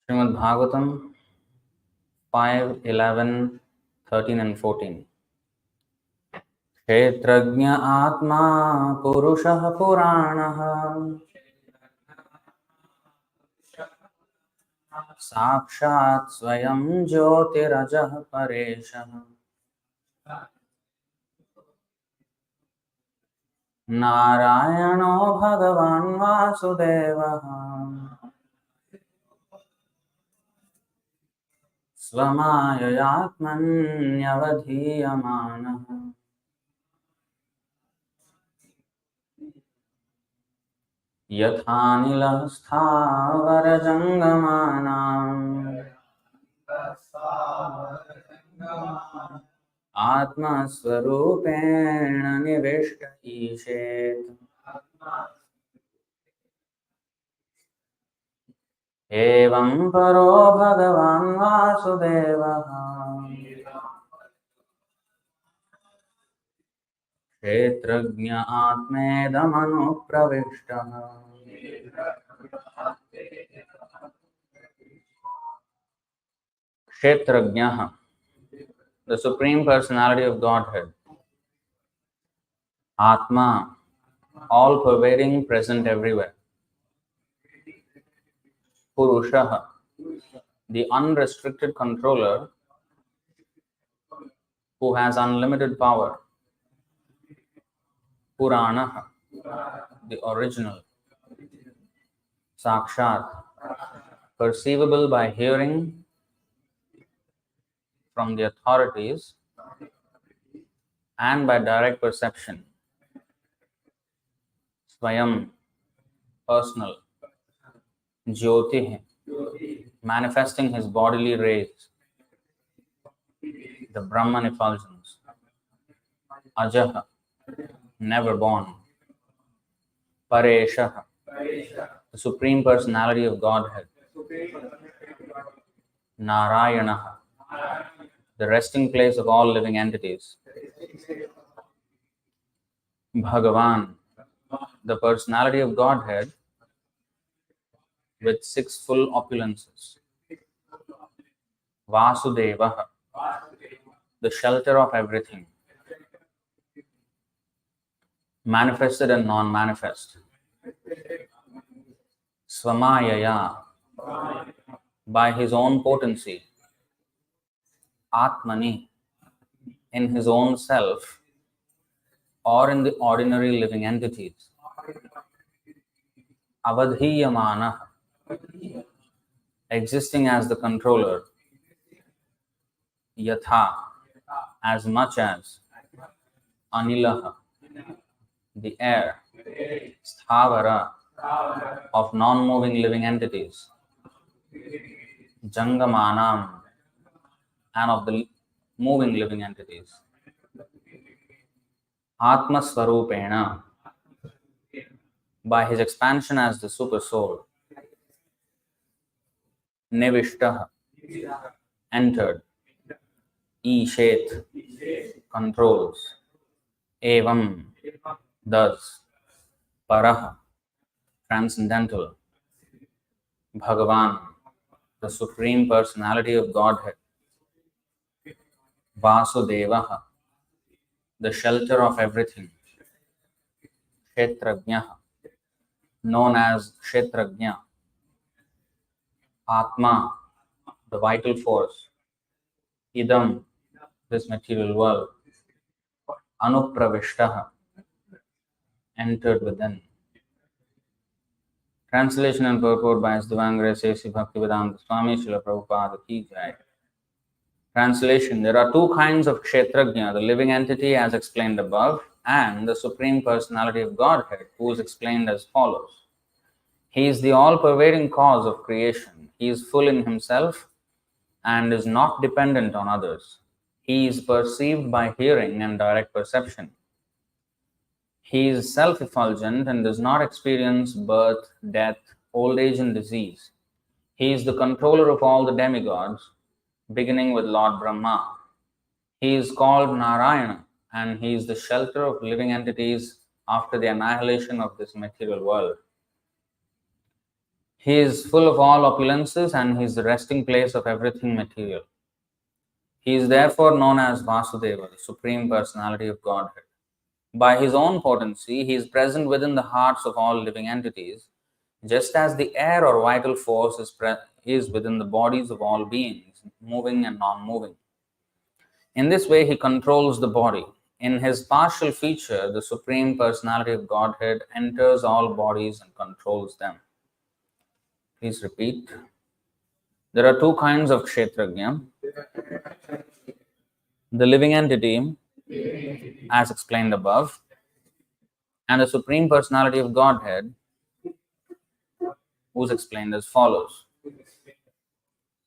Srimad Bhagavatam 5, 11, 13 and 14. Kshetrajña Atma Purushah Puranaha Sakshat Swayam Jyotirajah Pareshah Narayano Bhagavan Vasudevah Svamayayatmanyavadhiyamanah Yathanila Sthavarajangamanan Atmasvarupena Nivishta Ishet Evam Paro Bhagavan Vasudevah Kshetrajña Atmedamanu Pravishtaha Kshetrajñah, the Supreme Personality of Godhead. Atma, all-pervading, present everywhere. Purusha, the unrestricted controller who has unlimited power. Purana, the original. Sakshat, perceivable by hearing from the authorities and by direct perception. Swayam, personal. Jyoti, manifesting his bodily rays. The Brahman effulgence. Ajaha, never born. Pareshah, the Supreme Personality of Godhead. Narayana, the resting place of all living entities. Bhagavan, the personality of Godhead with 6 full opulences. Vasudeva, the shelter of everything. Manifested and non-manifest. Swamayaya, by his own potency. Atmani, in his own self or in the ordinary living entities. Avadhiyamana, existing as the controller. Yatha, as much as. Anilaha, the air. Sthavara, of non-moving living entities. Jangamanam, and of the moving living entities. Atma Swarupena, by his expansion as the super soul. Nivishtaha, entered. Ishet, controls. Evam, thus. Paraha, transcendental. Bhagavan, the Supreme Personality of Godhead. Vasudevaha, the shelter of everything. Kshetrajñah, known as Kshetrajña. Atma, the vital force. Idam, this material world. Anupravishtaha, entered within. Translation and purport by His Divine Grace A.C. Bhaktivedanta Swami Srila Prabhupada Ki Jai. Translation: there are 2 kinds of Kshetrajña, the living entity as explained above, and the Supreme Personality of Godhead, who is explained as follows. He is the all-pervading cause of creation. He is full in himself and is not dependent on others. He is perceived by hearing and direct perception. He is self-effulgent and does not experience birth, death, old age and disease. He is the controller of all the demigods, beginning with Lord Brahma. He is called Narayana, and he is the shelter of living entities after the annihilation of this material world. He is full of all opulences and he is the resting place of everything material. He is therefore known as Vasudeva, the Supreme Personality of Godhead. By his own potency, he is present within the hearts of all living entities, just as the air or vital force is within the bodies of all beings, moving and non-moving. In this way, he controls the body. In his partial feature, the Supreme Personality of Godhead enters all bodies and controls them. Please repeat. There are two kinds of Kshetrajna. The living entity, as explained above, and the Supreme Personality of Godhead, who is explained as follows.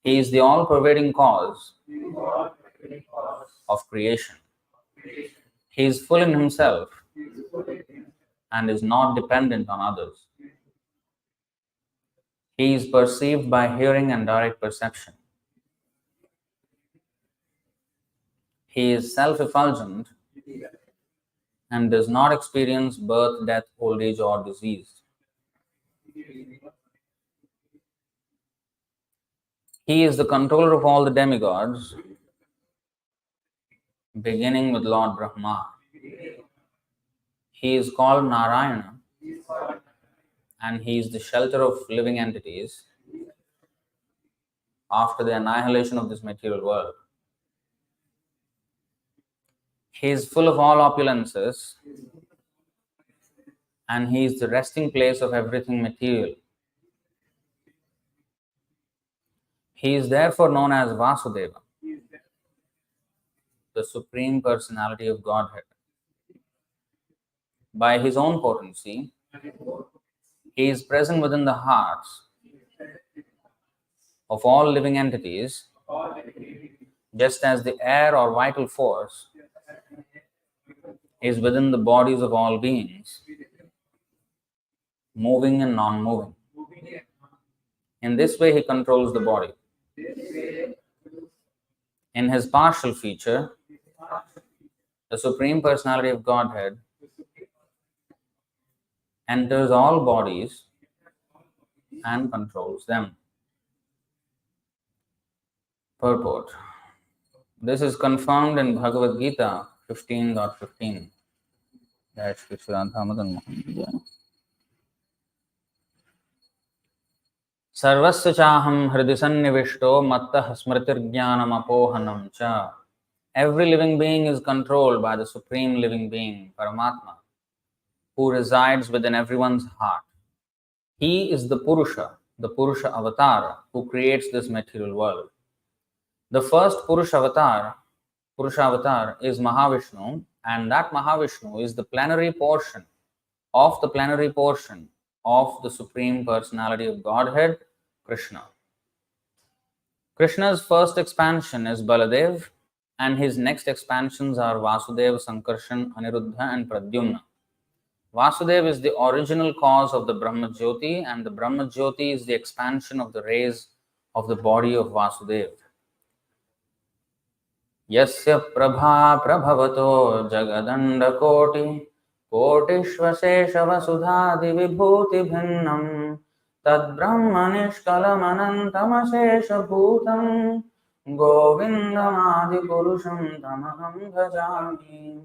He is the all-pervading cause of creation. He is full in himself and is not dependent on others. He is perceived by hearing and direct perception. He is self-effulgent and does not experience birth, death, old age, or disease. He is the controller of all the demigods, beginning with Lord Brahma. He is called Narayana, and he is the shelter of living entities after the annihilation of this material world. He is full of all opulences, and he is the resting place of everything material. He is therefore known as Vasudeva, the Supreme Personality of Godhead. By his own potency, he is present within the hearts of all living entities, just as the air or vital force is within the bodies of all beings, moving and non-moving. In this way, he controls the body. In his partial feature, the Supreme Personality of Godhead enters all bodies and controls them. Purport. This is confirmed in Bhagavad Gita 15.15. That's Sarvasya chaham hridi sannivishto mattah smritirjnanam apohanam cha. Every living being is controlled by the Supreme Living Being, Paramatma, who resides within everyone's heart. He is the Purusha avatar, who creates this material world. The first Purusha avatar is Mahavishnu, and that Mahavishnu is the plenary portion of the Supreme Personality of Godhead, Krishna. Krishna's first expansion is Baladev, and his next expansions are Vasudeva, Sankarshan, Aniruddha, and Pradyumna. Vasudeva is the original cause of the Brahma Jyoti, and the Brahma Jyoti is the expansion of the rays of the body of Vasudeva. Yasya prabha prabhavato jagadanda kotishvasesha vasudhadi vibhuti bhinnam tad brahmanishkalam anantamashesha bhutam govindamadi purusham tamaham bhajami.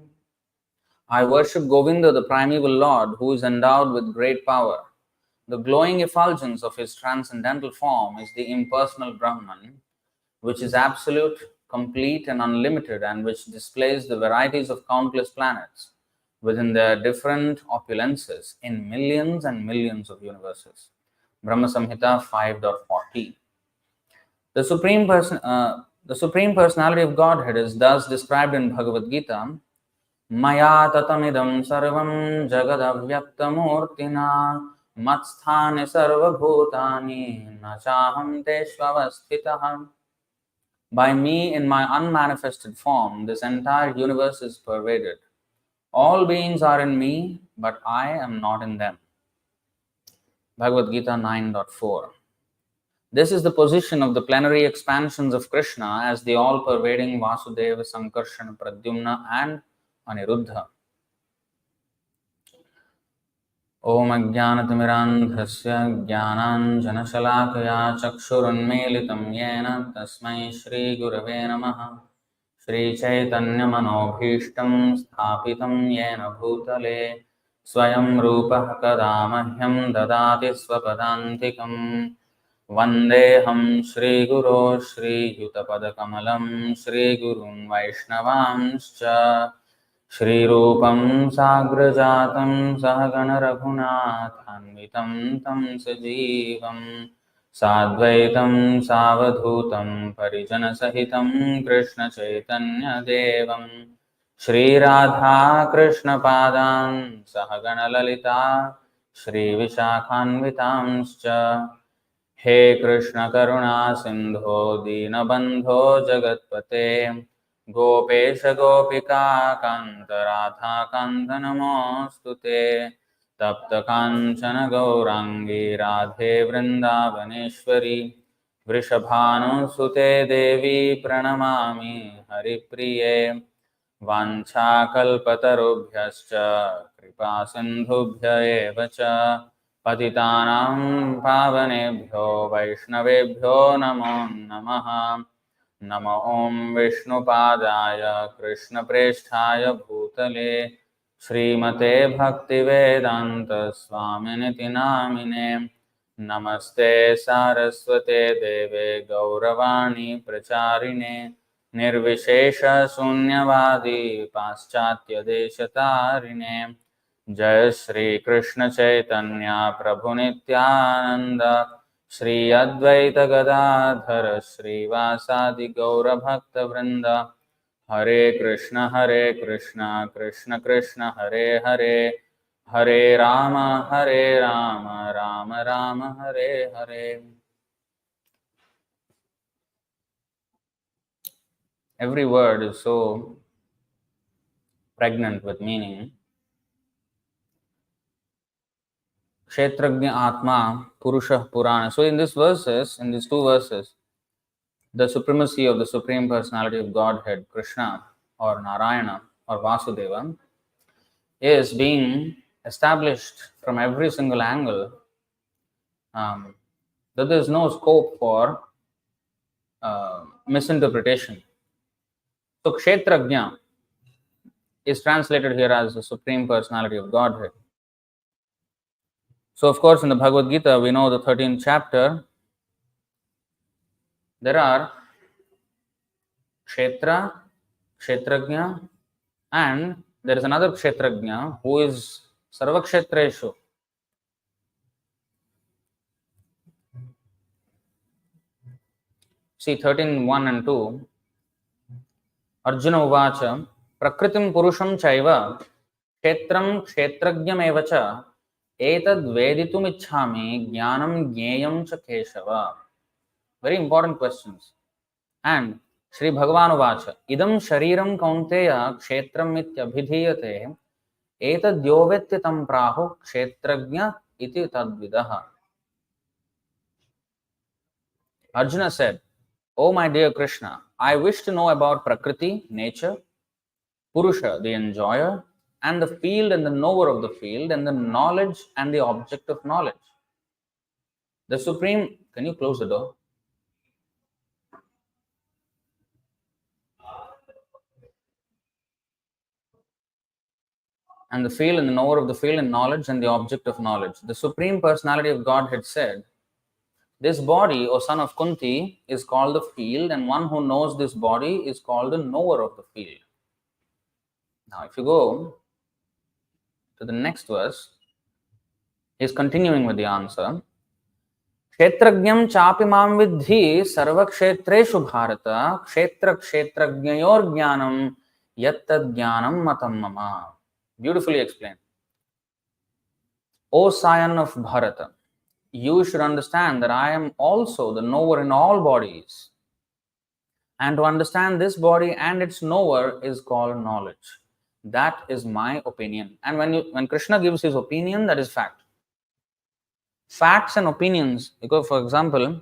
I worship Govinda, the primeval Lord, who is endowed with great power. The glowing effulgence of his transcendental form is the impersonal Brahman, which is absolute, complete, and unlimited, and which displays the varieties of countless planets within their different opulences in millions and millions of universes. Brahma Samhita 5.40. The Supreme Personality of Godhead is thus described in Bhagavad Gita. Maya tatamidam sarvam jagadavyaktamurtina matsthani sarvabhutani nachaham teshvavasthitah. By me, in my unmanifested form, this entire universe is pervaded. All beings are in me, but I am not in them. Bhagavad Gita 9.4. This is the position of the plenary expansions of Krishna as the all-pervading Vasudeva, Sankarshan, Pradyumna, and Aniruddha. ॐ अज्ञानतिमिरान्धस्य ज्ञानाञ्जनशलाकया चक्षुरुन्मीलितं येन तस्मै श्रीगुरवे नमः। श्रीचैतन्यमनोभीष्टं स्थापितं येन भूतले स्वयं रूपः कदा मह्यं ददाति स्वपदान्तिकम्। वन्देऽहं श्रीगुरो श्रीयुतपदकमलं श्रीगुरुं वैष्णवांश्च श्रीरूपं साग्रजातं सहगणरघुनाथान्वितं तं सजीवं साद्वैतं सावधूतं परिजनसहितं कृष्णचैतन्यदेवं श्रीराधाकृष्णपादान् सहगणललिता श्रीविशाखान्वितांश्च हे कृष्ण करुणा सिंधो दीनबंधो जगत्पते गोपेश गोपिका कांत राधा कांत नमोस्तुते तप्त कांचन गौरांगी राधे वृंदावनेश्वरी वृषभानुसुते देवी प्रणमामि हरिप्रिये वाञ्छाकल्पतरुभ्यश्च कृपा सिन्धुभ्य एव च पतितानां पावनेभ्यो वैष्णवेभ्यो नमो नमः। नमो ॐ विष्णुपादाय कृष्णप्रेष्ठाय भूतले श्रीमते भक्तिवेदान्त स्वामिनिति नामिने नमस्ते सारस्वते देवे गौरवाणी प्रचारिणे निर्विशेष शून्यवादी पाश्चात्य देशतारिणे जय श्री कृष्ण चैतन्य प्रभु नित्यानंद श्री अद्वैत गदाधर श्रीवासादि गौर भक्त वृंद हरे Krishna Krishna Krishna Hare Hare Hare Ram Ram Ram Hare Hare. Every word is so pregnant with meaning. Kshetrajna Atma Purushah Purana. So in these verses, in these two verses, the supremacy of the Supreme Personality of Godhead, Krishna or Narayana or Vasudeva, is being established from every single angle, that there is no scope for misinterpretation. So Kshetrajna is translated here as the Supreme Personality of Godhead. So of course in the Bhagavad Gita, we know the 13th chapter, there are Kshetra, Kshetrajna, and there is another Kshetrajna who is Sarvakshetreshu. See 13:1 and 2. Arjuna Uvacha Prakritim Purusham Chaiva Kshetram Kshetrajnam Evacha Etad Veditum Ichhami Jnanam Jneyam Cha Keshava. Very important questions. And Sri Bhagavan Uvacha Idam Shariram Kaunteya Kshetram Ityabhidhiyate Etad Yovetyatam Prahu Kshetrajna Iti Tadvidaha. Arjuna said, "O my dear Krishna, I wish to know about Prakriti, nature, Purusha, the enjoyer, and the field and the knower of the field, and the knowledge and the object of knowledge." The Supreme, can you close the door? And the field and the knower of the field, and knowledge and the object of knowledge. The Supreme Personality of Godhead said, "This body, O son of Kunti, is called the field, and one who knows this body is called the knower of the field." Now, if you go to the next verse, he's continuing with the answer. Kshetrajnam chapi mam vidhi sarva kshetreshu bharata kshetra kshetrajnayor jnanam yattad jnanam matam mama. Beautifully explained. O scion of Bharata, you should understand that I am also the knower in all bodies. And to understand this body and its knower is called knowledge. That is my opinion. And when Krishna gives his opinion, that is fact. Facts and opinions, because for example,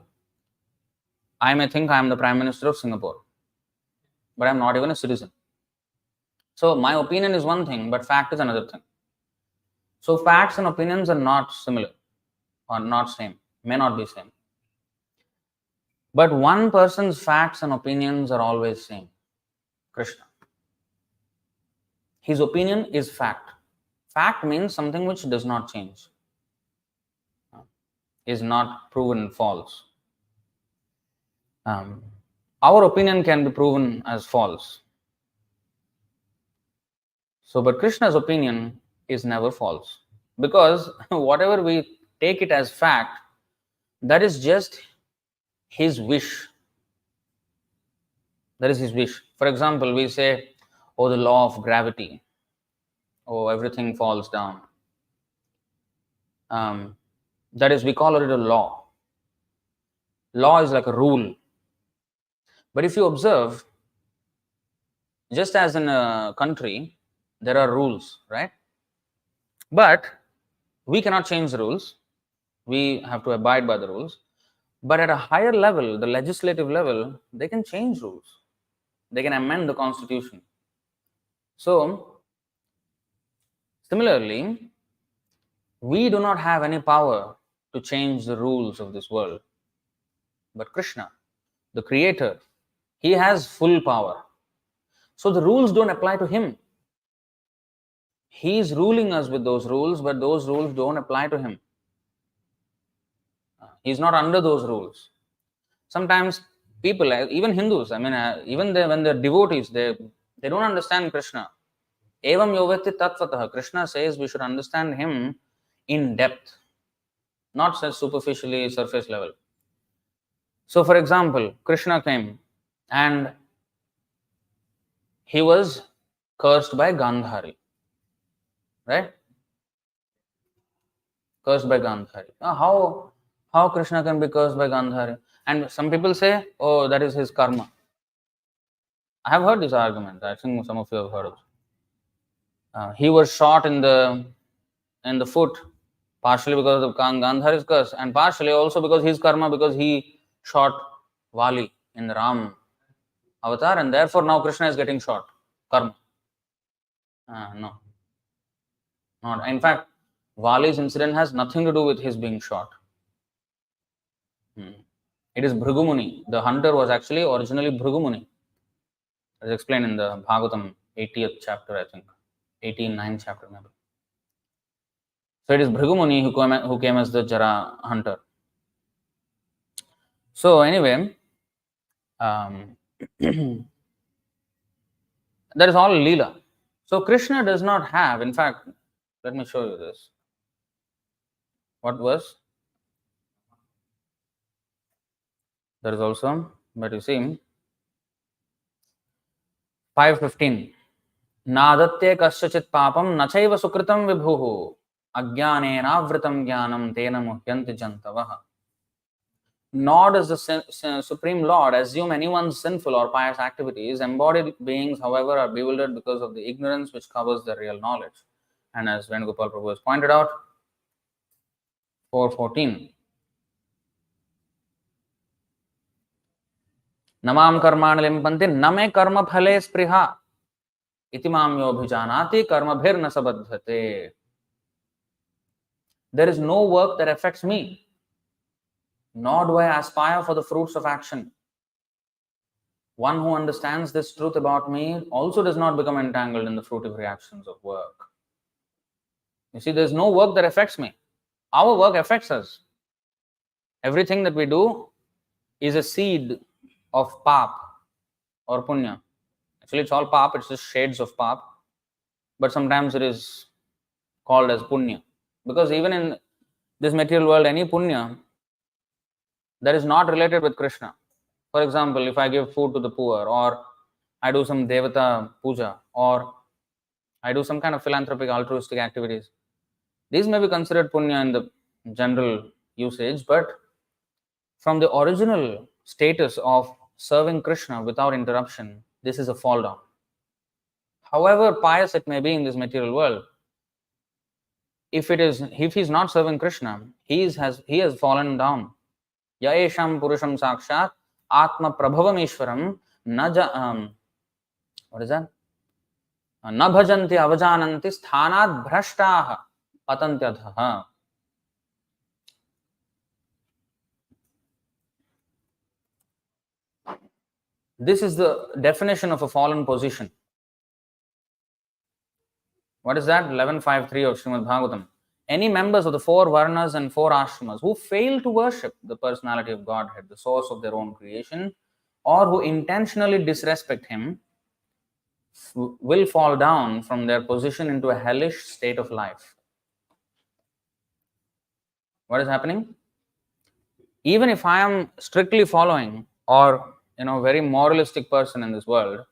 I may think I am the Prime Minister of Singapore, but I am not even a citizen. So my opinion is one thing, but fact is another thing. So facts and opinions are not similar or not same, may not be same. But one person's facts and opinions are always same. Krishna. His opinion is fact. Fact means something which does not change, is not proven false. Our opinion can be proven as false. So, but Krishna's opinion is never false, because whatever we take it as fact, that is just his wish. That is his wish. For example, we say, oh, the law of gravity, oh, everything falls down. That is, we call it a law. Law is like a rule. But if you observe, just as in a country, there are rules, right? But we cannot change the rules. We have to abide by the rules. But at a higher level, the legislative level, they can change rules. They can amend the constitution. So, similarly, we do not have any power to change the rules of this world. But Krishna, the creator, he has full power. So the rules don't apply to him. He is ruling us with those rules, but those rules don't apply to him. He's not under those rules. Sometimes people, even Hindus, even when they're devotees, they don't understand Krishna. Evam yovetti Tattvavit. Krishna says we should understand him in depth, not just superficially, surface level. So, for example, Krishna came and he was cursed by Gandhari, right? Cursed by Gandhari. How Krishna can be cursed by Gandhari? And some people say, oh, that is his karma. I have heard this argument. I think some of you have heard it. He was shot in the foot, partially because of Gandhari's curse, and partially also because his karma, because he shot Vali in the Ram avatar, and therefore now Krishna is getting shot. Karma. No. Not. In fact, Vali's incident has nothing to do with his being shot. It is Bhrigumuni. The hunter was actually originally Bhrigumuni. As explained in the Bhagavatam 80th chapter, I think. 89th chapter, maybe. So it is Bhrigumuni who came as the Jara hunter. So anyway, that is all Leela. So Krishna does not have, in fact, let me show you this. What was? That is also, but you see, 5:15. Nadatye kasyachit papam nachaiva sukritam vibhuhu ajnanena avritam jnanam tena muhyanti jantavah. Nor does the Supreme Lord assume anyone's sinful or pious activities. Embodied beings, however, are bewildered because of the ignorance which covers their real knowledge. And as Venugopal Prabhu has pointed out, 4:14. Namam karmani limpanti name karma phale spriha iti mam yobhijanati karma bhirna sabadhate. There is no work that affects me, nor do I aspire for the fruits of action. One who understands this truth about me also does not become entangled in the fruitive reactions of work. You see, there is no work that affects me. Our work affects us. Everything that we do is a seed of pap or punya. Actually, it's all pap, it's just shades of pap. But sometimes it is called as punya. Because even in this material world, any punya that is not related with Krishna. For example, if I give food to the poor, or I do some devata puja, or I do some kind of philanthropic altruistic activities, these may be considered punya in the general usage, but from the original status of serving Krishna without interruption, this is a fall down. However pious it may be in this material world, if he is not serving Krishna, he has fallen down. Yaesham purusham sakshat atma prabhavam ishwaram what is that? Na bhajanti avajananti sthanat bhrashtaha. patantyadha. This is the definition of a fallen position. What is that? 11.5.3 of Srimad Bhagavatam. Any members of the four varnas and four ashramas who fail to worship the personality of Godhead, the source of their own creation, or who intentionally disrespect him, will fall down from their position into a hellish state of life. What is happening? Even if I am strictly following or very moralistic person in this world,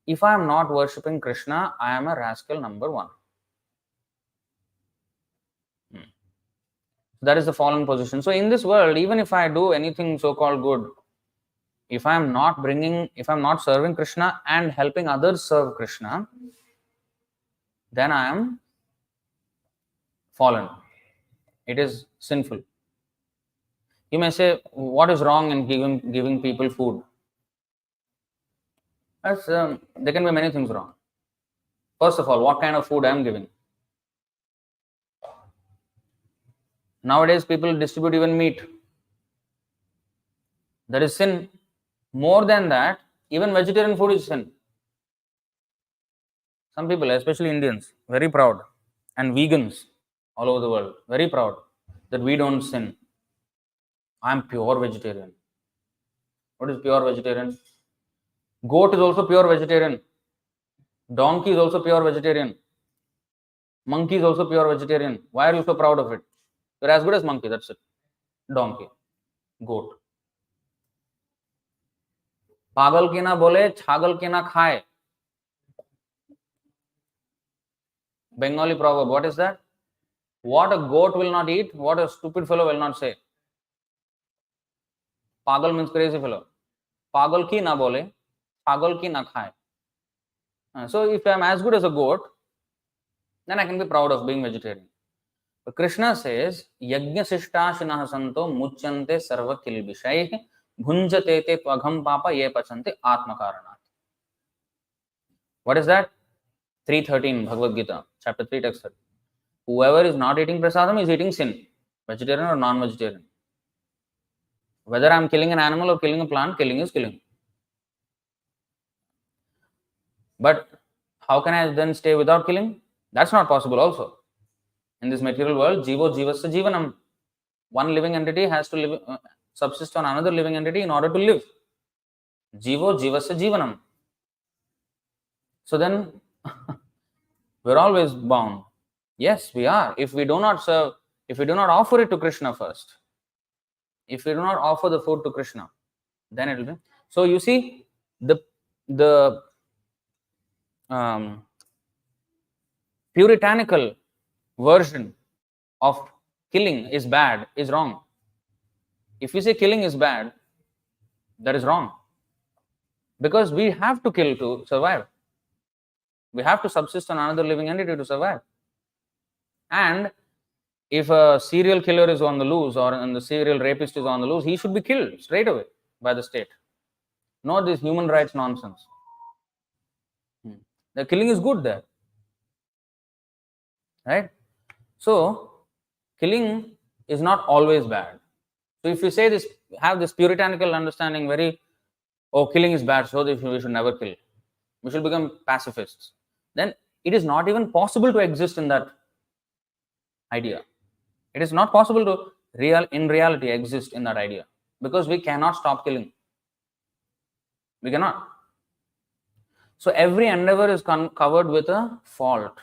if I am not worshipping Krishna, I am a rascal number one. That is the fallen position. So in this world, even if I do anything so-called good, if I'm not serving Krishna and helping others serve Krishna, then I am fallen. It is sinful. You may say, what is wrong in giving people food? There can be many things wrong. First of all, what kind of food I am giving? Nowadays, people distribute even meat. That is sin. More than that, even vegetarian food is sin. Some people, especially Indians, very proud, and vegans all over the world, very proud that we don't sin. I am pure vegetarian. What is pure vegetarian? Goat is also pure vegetarian. Donkey is also pure vegetarian. Monkey is also pure vegetarian. Why are you so proud of it? You're as good as monkey, that's it. Donkey, goat. पागल के ना बोले, छागल के ना खाए. Bengali proverb, what is that? What a goat will not eat, what a stupid fellow will not say. Pagal means crazy fellow. Pagal ki na bole, pagal ki na khaye. So if I am as good as a goat, then I can be proud of being vegetarian. But Krishna says, Yajna sishtashinah santo muchyante sarva kilbishayh bhunjate te tvagham papa ye pachante atmakaranat. What is that? 3.13 Bhagavad Gita, chapter 3, text 30. Whoever is not eating prasadam is eating sin, vegetarian or non-vegetarian. Whether I am killing an animal or killing a plant, killing is killing. But how can I then stay without killing? That's not possible also. In this material world, jivo jivasya jivanam. One living entity has to live, subsist on another living entity in order to live. Jivo jivasya jivanam. So then, we're always bound. Yes, we are. If we do not serve, if we do not offer it to Krishna first, if we do not offer the food to Krishna, then it will be. So you see, the puritanical version of killing is bad is wrong. If you say killing is bad, that is wrong. Because we have to kill to survive. We have to subsist on another living entity to survive. And if a serial killer is on the loose or the serial rapist is on the loose, he should be killed straight away by the state. Not this human rights nonsense. The killing is good there. Right? So, killing is not always bad. So if you say this, have this puritanical understanding, killing is bad, so we should never kill. We should become pacifists. Then it is not even possible to exist in that idea. It is not possible to in reality exist in that idea, because we cannot stop killing. We cannot. So every endeavor is covered with a fault.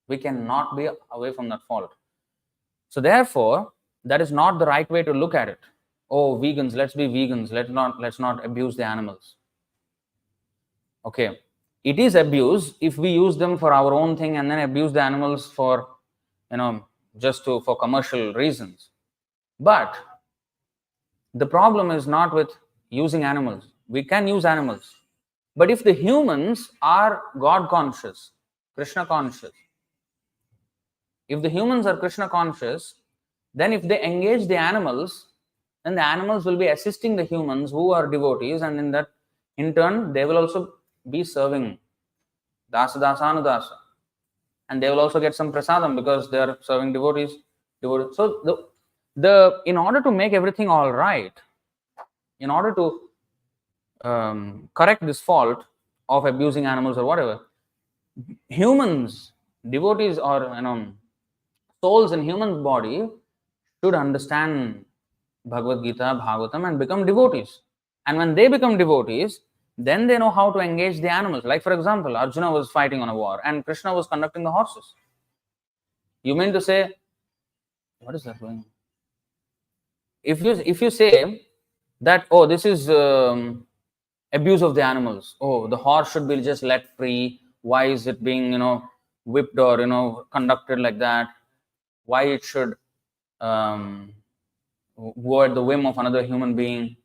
We cannot be away from that fault. So therefore, that is not the right way to look at it. Oh, vegans, let's be vegans. Let's not abuse the animals. Okay. It is abuse if we use them for our own thing and then abuse the animals for, for commercial reasons. But the problem is not with using animals. We can use animals. But if the humans are God conscious, Krishna conscious, if the humans are Krishna conscious, then if they engage the animals, then the animals will be assisting the humans who are devotees, and in turn, they will also be serving dāsa dāsa. and they will also get some prasadam because they are serving devotees. So the in order to make everything all right, in order to correct this fault of abusing animals or whatever, humans, devotees, or souls in human body should understand Bhagavad Gita, Bhagavatam, and become devotees. And when they become devotees, then they know how to engage the animals. Like, for example, Arjuna was fighting on a war and Krishna was conducting the horses. You mean to say, what is that going on? If you say that, oh, this is abuse of the animals, oh, the horse should be just let free, why is it being whipped or conducted like that, why it should go at the whim of another human being,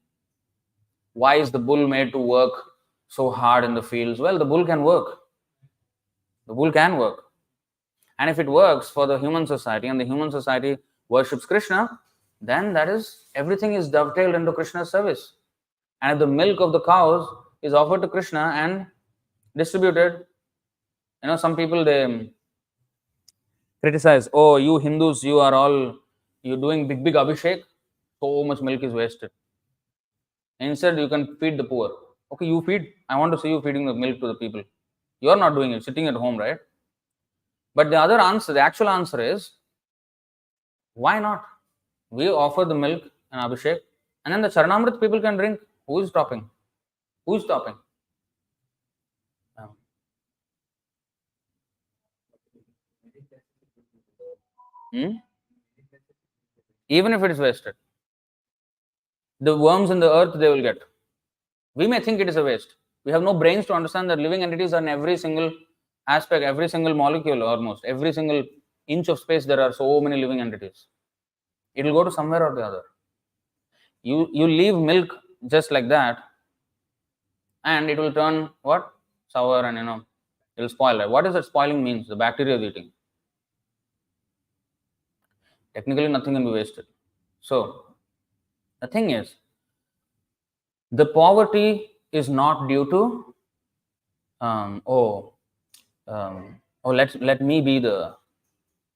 why is the bull made to work so hard in the fields? Well, the bull can work. And if it works for the human society and the human society worships Krishna, then that is, everything is dovetailed into Krishna's service. And if the milk of the cows is offered to Krishna and distributed, some people, they criticize, oh, you Hindus, you're doing big abhishek, so much milk is wasted. Instead, you can feed the poor. Okay, you feed. I want to see you feeding the milk to the people. You are not doing it, sitting at home, right? But the actual answer is, why not? We offer the milk and abhishek, and then the Charanamrit people can drink. Who is stopping? Hmm? Even if it is wasted, the worms in the earth they will get. We may think it is a waste. We have no brains to understand that living entities are in every single aspect, every single molecule, almost every single inch of space. There are so many living entities. It will go to somewhere or the other. You leave milk just like that, and it will turn what? Sour, and it will spoil. Right? What does that spoiling means? The bacteria is eating. Technically, nothing can be wasted. So the thing is, the poverty is not due to let me be the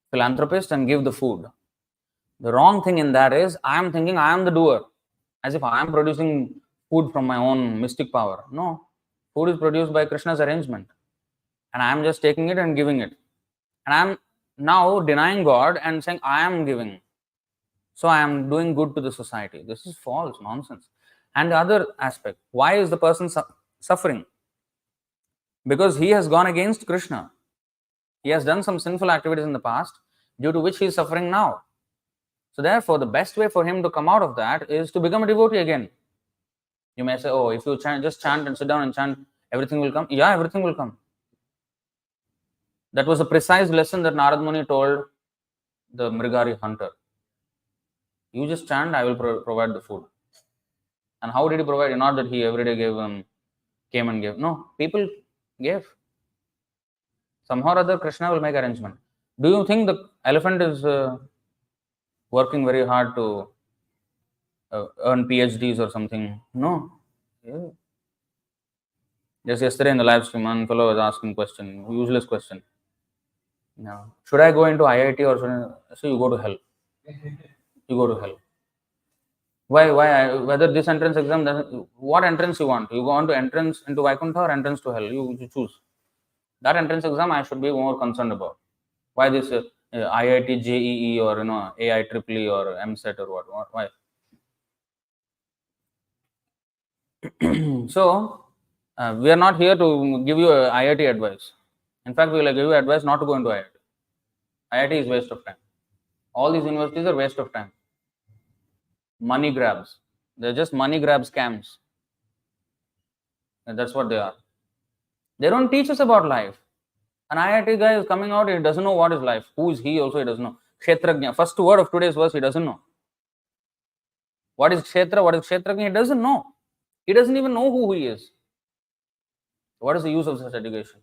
philanthropist and give the food. The wrong thing in that is I am thinking I am the doer, as if I am producing food from my own mystic power. No, food is produced by Krishna's arrangement, and I am just taking it and giving it. And I am now denying God and saying I am giving, so I am doing good to the society. This is false nonsense. And the other aspect, why is the person suffering? Because he has gone against Krishna. He has done some sinful activities in the past, due to which he is suffering now. So therefore, the best way for him to come out of that is to become a devotee again. You may say, oh, if you just chant and sit down and chant, everything will come. Yeah, everything will come. That was a precise lesson that Narad Muni told the Mrigari hunter. You just chant, I will provide the food. And how did he provide? Not that he every day came and gave. No, people gave. Somehow or other, Krishna will make arrangement. Do you think the elephant is working very hard to earn PhDs or something? No. Yeah. Just yesterday in the live stream, one fellow was asking question, useless question. No. Should I go into IIT or should I? So you go to hell. You go to hell. Why? Whether this entrance exam, what entrance you want? You want to entrance into Vaikuntha or entrance to hell? You choose. That entrance exam I should be more concerned about. Why this IIT JEE or AIEEE or MSET or what? Why? So we are not here to give you a IIT advice. In fact, we will give you advice not to go into IIT. IIT is waste of time. All these universities are waste of time. Money grabs. They're just money grab scams. And that's what they are. They don't teach us about life. An IIT guy is coming out, he doesn't know what is life. Who is he also, he doesn't know. Kshetrajna. First word of today's verse, he doesn't know. What is Kshetra, what is Kshetrajna, he doesn't know. He doesn't even know who he is. What is the use of such education?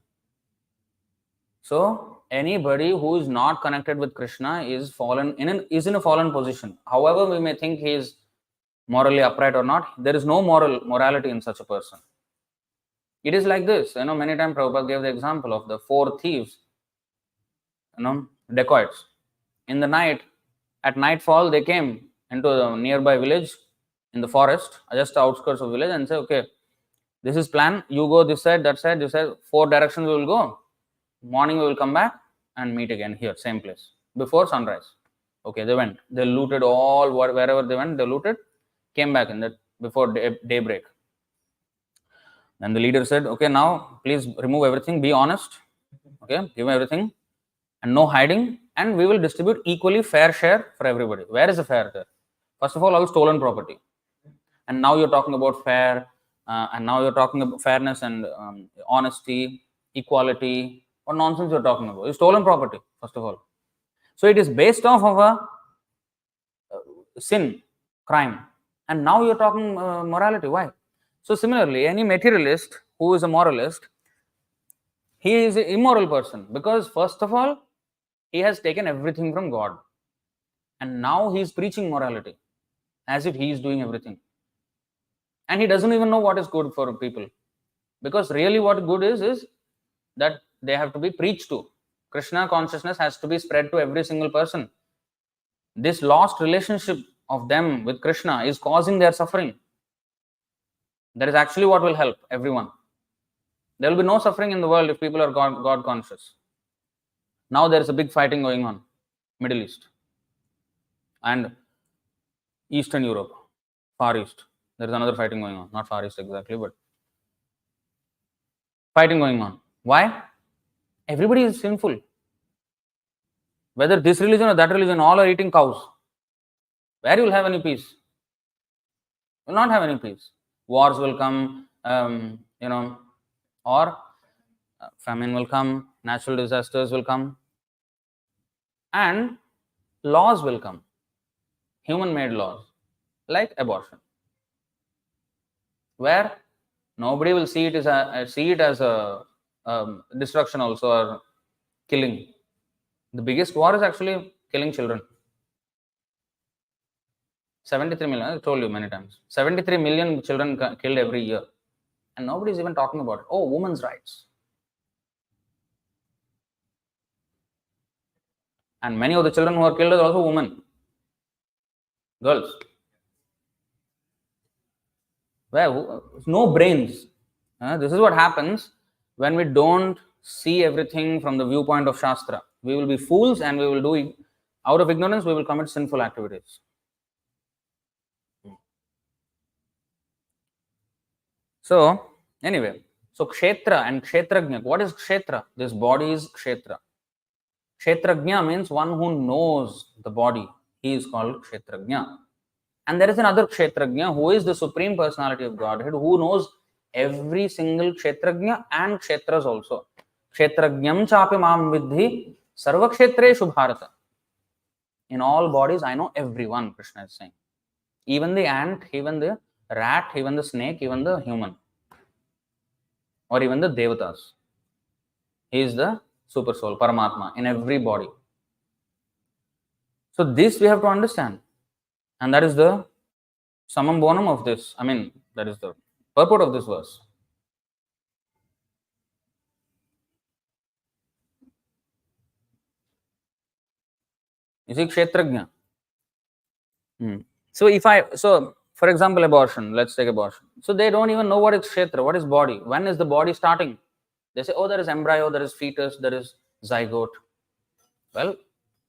So, anybody who is not connected with Krishna is in a fallen position. However, we may think he is morally upright or not, there is no morality in such a person. It is like this. Many times Prabhupada gave the example of the 4 thieves dacoits. In the night, at nightfall, they came into a nearby village in the forest, just outskirts of village, and say, okay, this is plan. You go this side, that side, this side. 4 directions we will go. Morning we will come back and meet again here, same place, before sunrise. Okay, they went. They looted all wherever they went. They looted, came back in that before daybreak. Then the leader said, okay, now please remove everything. Be honest. Okay, give everything, and no hiding. And we will distribute equally fair share for everybody. Where is the fair there? First of all stolen property. And now you're talking about fair, and now you're talking about fairness and honesty, equality. What nonsense you're talking about? It's stolen property, first of all. So it is based off of a sin, crime. And now you're talking morality. Why? So similarly, any materialist who is a moralist, he is an immoral person, because first of all, he has taken everything from God. And now he is preaching morality as if he is doing everything. And he doesn't even know what is good for people. Because really what good is that they have to be preached to. Krishna consciousness has to be spread to every single person. This lost relationship of them with Krishna is causing their suffering. That is actually what will help everyone. There will be no suffering in the world if people are God conscious. Now there is a big fighting going on, Middle East and Eastern Europe, Far East. There is another fighting going on, not Far East exactly, but fighting going on. Why? Everybody is sinful. Whether this religion or that religion, all are eating cows. Where you will have any peace? You will not have any peace. Wars will come, or famine will come, natural disasters will come, and laws will come, human-made laws, like abortion, where nobody will see it as a destruction also, or killing. The biggest war is actually killing children. 73 million, I told you many times. 73 million children killed every year. And nobody is even talking about it. Oh, women's rights. And many of the children who are killed are also women. Girls. Where? No brains. This is what happens when we don't see everything from the viewpoint of Shastra. We will be fools, and we will do, out of ignorance, we will commit sinful activities. So, anyway, so Kshetra and Kshetrajna. What is Kshetra? This body is Kshetra. Kshetrajna means one who knows the body. He is called Kshetrajna. And there is another Kshetrajna who is the Supreme Personality of Godhead, who knows every single Kshetrajna and Kshetras also. Kshetrajnam chapi mam vidhi sarva kshetreshu bharata. In all bodies, I know everyone, Krishna is saying. Even the ant, even the rat, even the snake, even the human, or even the devatas. He is the super soul, Paramatma, in every body. So this we have to understand. And that is the summum bonum of this. I mean, that is the purport of this verse. You see, Kshetrajna. So for example, abortion, let's take abortion. So they don't even know what is Kshetra, what is body. When is the body starting? They say, oh, there is embryo, there is fetus, there is zygote. Well,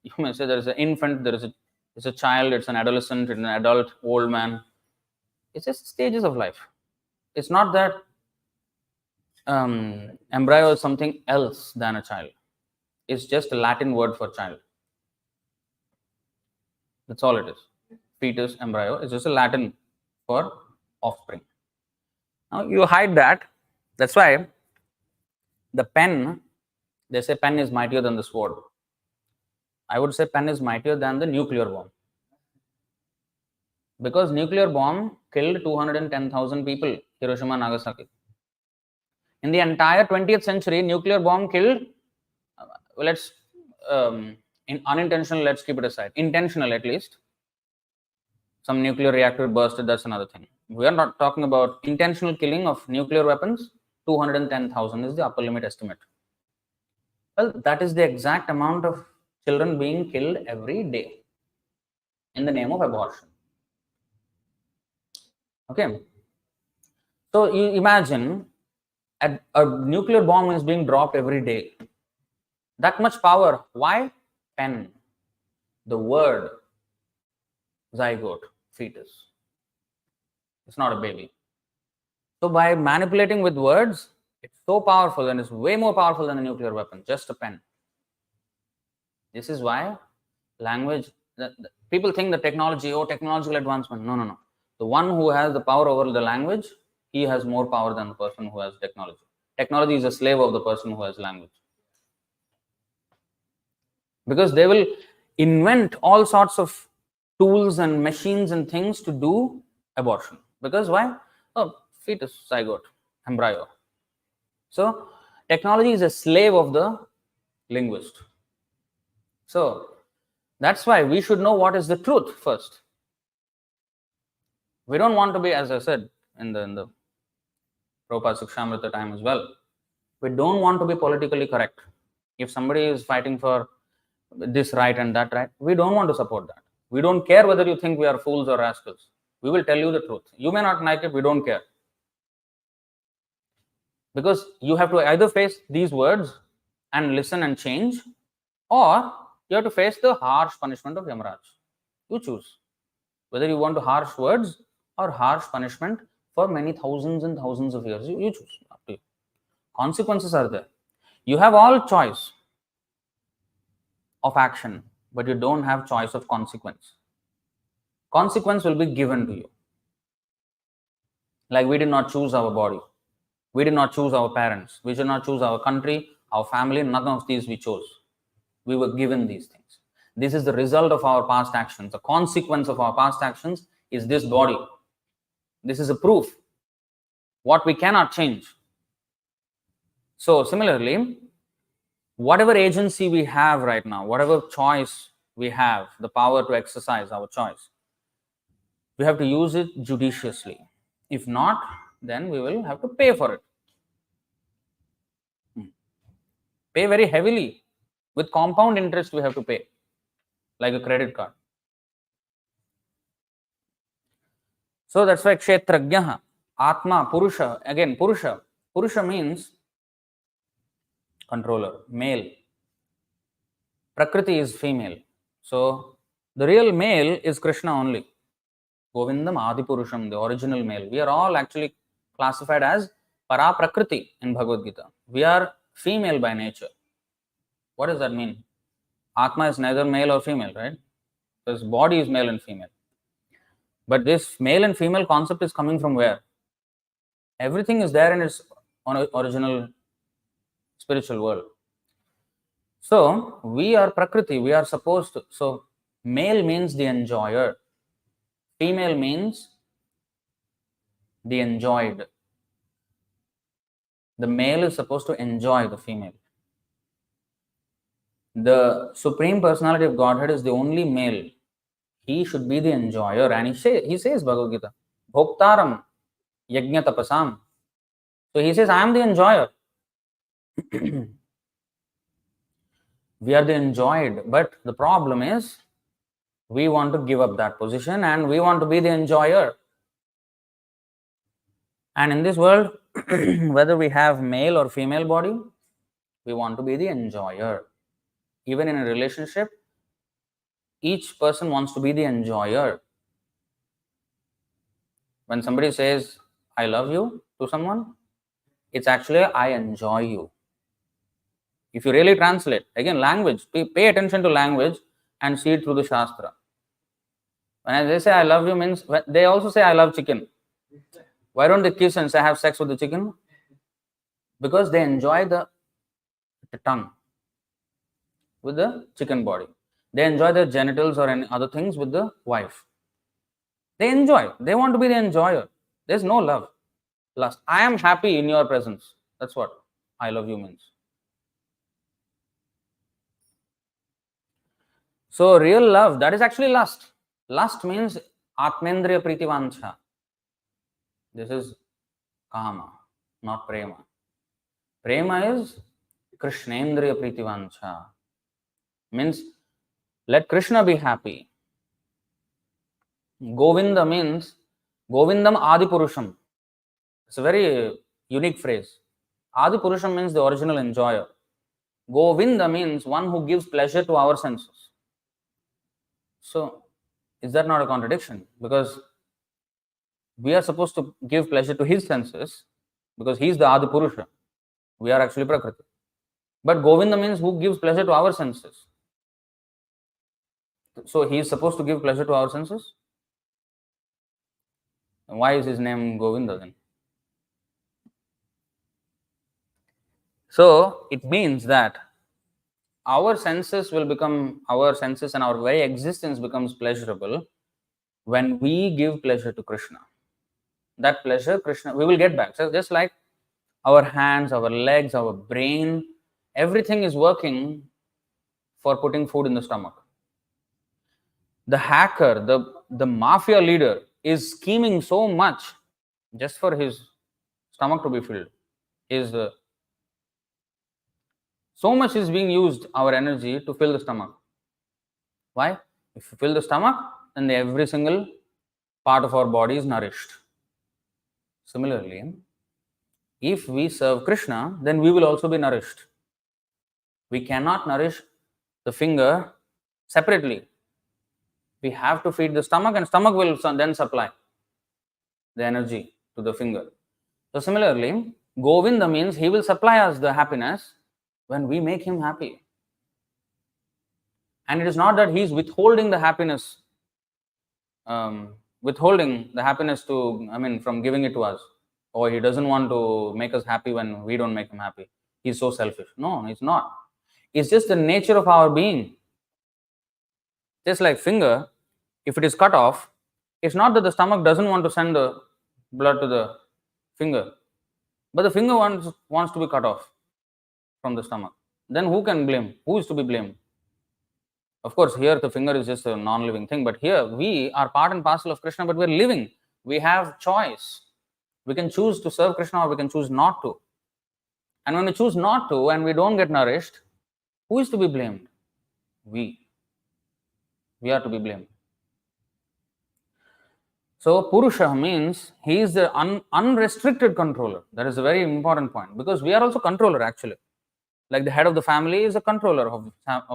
you may say there is an infant, it's a child, it's an adolescent, it's an adult, old man. It's just stages of life. It's not that embryo is something else than a child. It's just a Latin word for child. That's all it is. Fetus, embryo is just a Latin for offspring. Now you hide that. That's why the pen, they say pen is mightier than the sword. I would say pen is mightier than the nuclear bomb. Because nuclear bomb killed 210,000 people, Hiroshima, Nagasaki. In the entire 20th century, nuclear bomb killed, in unintentional, let's keep it aside. Intentional at least. Some nuclear reactor bursted, that's another thing. We are not talking about intentional killing of nuclear weapons. 210,000 is the upper limit estimate. Well, that is the exact amount of children being killed every day in the name of abortion. Okay. So you imagine a nuclear bomb is being dropped every day. That much power. Why? Pen. The word zygote, fetus. It's not a baby. So by manipulating with words, it's so powerful and it's way more powerful than a nuclear weapon, just a pen. This is why language, people think the technology, technological advancement. No, no, no. The one who has the power over the language, he has more power than the person who has technology. Technology is a slave of the person who has language. Because they will invent all sorts of tools and machines and things to do abortion. Because why? Oh, fetus, zygote, embryo. So technology is a slave of the linguist. So that's why we should know what is the truth first. We don't want to be, as I said in the Prabhupada Sikshamrita time as well, we don't want to be politically correct. If somebody is fighting for this right and that right, we don't want to support that. We don't care whether you think we are fools or rascals. We will tell you the truth. You may not like it, we don't care. Because you have to either face these words and listen and change, or you have to face the harsh punishment of Yamaraj. You choose whether you want to harsh words or harsh punishment for many thousands and thousands of years. You choose. Up to you. Consequences are there. You have all choice of action, but you don't have choice of consequence. Consequence will be given to you. Like we did not choose our body. We did not choose our parents. We did not choose our country, our family. None of these we chose. We were given these things. This is the result of our past actions. The consequence of our past actions is this body. This is a proof. What we cannot change. So similarly, whatever agency we have right now, whatever choice we have, the power to exercise our choice, we have to use it judiciously. If not, then we will have to pay for it. Pay very heavily. With compound interest, we have to pay, like a credit card. So that's why kshetrajnaha, atma, purusha. Again, purusha. Purusha means controller, male. Prakriti is female. So the real male is Krishna only. Govindam Adipurusham, the original male. We are all actually classified as para prakriti in Bhagavad Gita. We are female by nature. What does that mean? Atma is neither male or female, right? His body is male and female. But this male and female concept is coming from where? Everything is there in its original spiritual world. So we are Prakriti, we are supposed to. So male means the enjoyer, female means the enjoyed. The male is supposed to enjoy the female. The Supreme Personality of Godhead is the only male. He should be the enjoyer. And he says Bhagavad Gita, Bhoktaram Yajna Tapasam. So he says, I am the enjoyer. We are the enjoyed. But the problem is, we want to give up that position and we want to be the enjoyer. And in this world, whether we have male or female body, we want to be the enjoyer. Even in a relationship, each person wants to be the enjoyer. When somebody says, I love you to someone, it's actually, I enjoy you. If you really translate, again, language, pay attention to language and see it through the Shastra. When they say, I love you means, they also say, I love chicken. Why don't they kiss and say, have sex with the chicken? Because they enjoy the tongue with the chicken body. They enjoy their genitals or any other things with the wife. They enjoy. They want to be the enjoyer. There's no love. Lust. I am happy in your presence. That's what I love you means. So real love, that is actually lust. Lust means Atmendriya Pritivancha. This is Kama, not Prema. Prema is Krishnendriya Pritivancha means let Krishna be happy. Govinda means Govindam Adipurusham. It's a very unique phrase. Adipurusham means the original enjoyer. Govinda means one who gives pleasure to our senses. So, is that not a contradiction? Because we are supposed to give pleasure to his senses because he is the Adipurusha. We are actually Prakriti. But Govinda means who gives pleasure to our senses. So, he is supposed to give pleasure to our senses? Why is his name Govinda then? So, it means that our senses and our very existence becomes pleasurable when we give pleasure to Krishna. That pleasure, Krishna, we will get back. So just like our hands, our legs, our brain, everything is working for putting food in the stomach. The hacker, the mafia leader is scheming so much just for his stomach to be filled. So much is being used, our energy, to fill the stomach. Why? If you fill the stomach, then every single part of our body is nourished. Similarly, if we serve Krishna, then we will also be nourished. We cannot nourish the finger separately. We have to feed the stomach, and stomach will then supply the energy to the finger. So similarly, Govinda means he will supply us the happiness when we make him happy. And it is not that he is withholding the happiness, from giving it to us, or he doesn't want to make us happy when we don't make him happy. He's so selfish. No, it's not. It's just the nature of our being. Just like finger, if it is cut off, it's not that the stomach doesn't want to send the blood to the finger, but the finger wants to be cut off from the stomach. Then who can blame? Who is to be blamed? Of course, here the finger is just a non-living thing, but here we are part and parcel of Krishna, but we're living. We have choice. We can choose to serve Krishna or we can choose not to. And when we choose not to and we don't get nourished, who is to be blamed? We. We are to be blamed. So, Purusha means he is the unrestricted controller. That is a very important point, because we are also controller actually. Like the head of the family is a controller of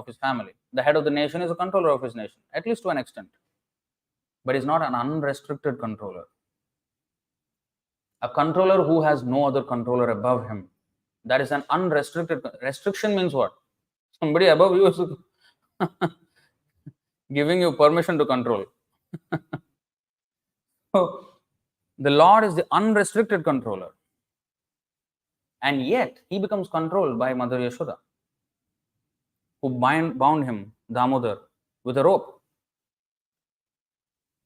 his family. The head of the nation is a controller of his nation, at least to an extent. But he's not an unrestricted controller. A controller who has no other controller above him. That is an unrestricted. Restriction means what? Somebody above you is giving you permission to control. So, the Lord is the unrestricted controller. And yet, he becomes controlled by Mother Yashoda, who bound him, Damodar, with a rope.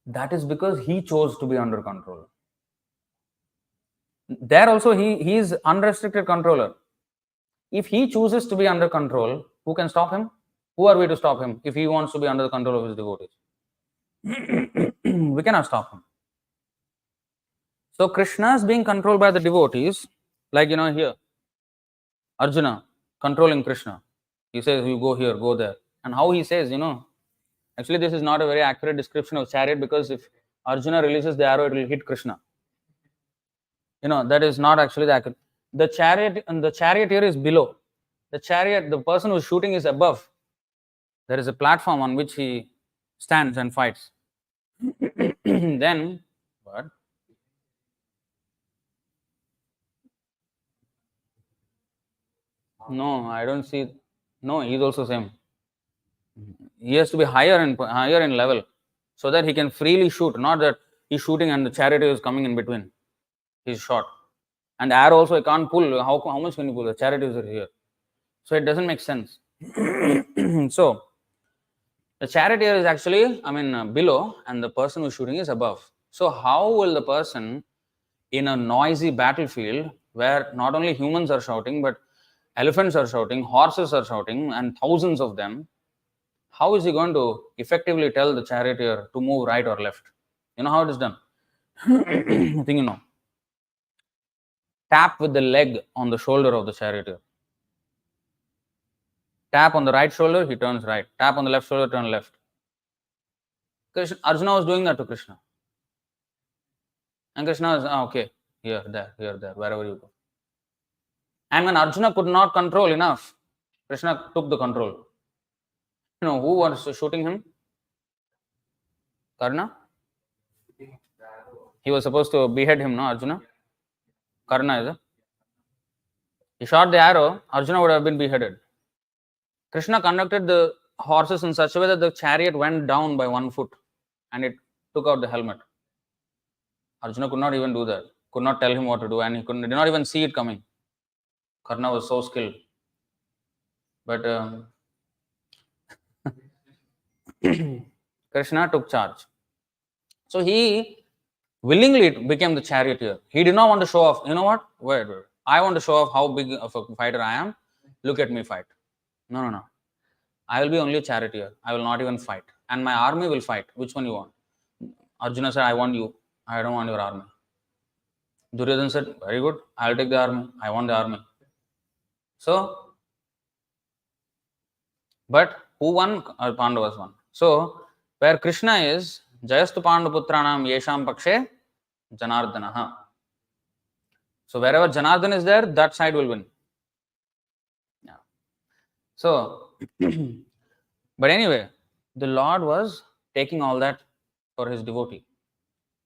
That is because he chose to be under control. There also, he is unrestricted controller. If he chooses to be under control, who can stop him? Who are we to stop him if he wants to be under the control of his devotees? We cannot stop him. So Krishna is being controlled by the devotees, like here, Arjuna controlling Krishna. He says, you go here, go there. And how he says, actually this is not a very accurate description of chariot, because if Arjuna releases the arrow, it will hit Krishna. That is not actually the accurate. The charioteer is below. The person who is shooting is above. There is a platform on which he stands and fights. Then, what? No, I don't see. No, he is also same. He has to be higher in level, so that he can freely shoot. Not that he's shooting and the charioteer is coming in between. He's short. And arrow also I can't pull. How much can you pull? The charioteers are here. So it doesn't make sense. So the charioteer is actually, below, and the person who's shooting is above. So how will the person in a noisy battlefield, where not only humans are shouting, but elephants are shouting, horses are shouting, and thousands of them, how is he going to effectively tell the charioteer to move right or left? You know how it is done? I think you know. Tap with the leg on the shoulder of the charioteer. Tap on the right shoulder, he turns right. Tap on the left shoulder, turn left. Arjuna was doing that to Krishna. And Krishna was, okay, here, there, wherever you go. And when Arjuna could not control enough, Krishna took the control. You know, who was shooting him? Karna? He was supposed to behead him, no, Arjuna? Karna is it? He shot the arrow, Arjuna would have been beheaded. Krishna conducted the horses in such a way that the chariot went down by 1 foot and it took out the helmet. Arjuna could not even do that, could not tell him what to do, and he did not even see it coming. Karna was so skilled. But Krishna took charge. So he willingly became the charioteer. He did not want to show off. You know what? Wait. I want to show off how big of a fighter I am. Look at me fight. No. I will be only a charioteer. I will not even fight. And my army will fight. Which one you want? Arjuna said, I want you. I don't want your army. Duryodhana said, very good. I will take the army. I want the army. So, but who won? Pandavas won. So, where Krishna is, Jayastu Pandaputranam Yesham Pakshe Janardanaha. So, wherever Janardana is there, that side will win. Yeah. So, but anyway, the Lord was taking all that for his devotee.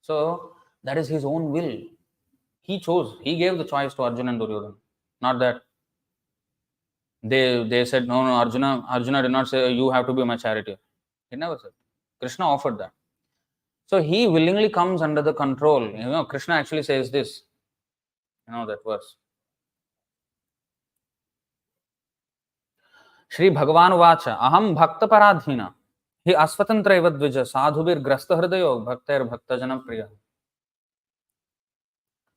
So, that is his own will. He chose. He gave the choice to Arjuna and Duryodhana. Not that they said, no, Arjuna did not say, you have to be my charioteer. He never said. Krishna offered that. So he willingly comes under the control. You know, Krishna actually says this. You know that verse. Shri Bhagavan Vacha, Aham Bhakta Paradhina, Hi Asvatantra Eva Dvija, Sadhubir Grasta Hridayo, Bhaktair Bhakta Jana Priya.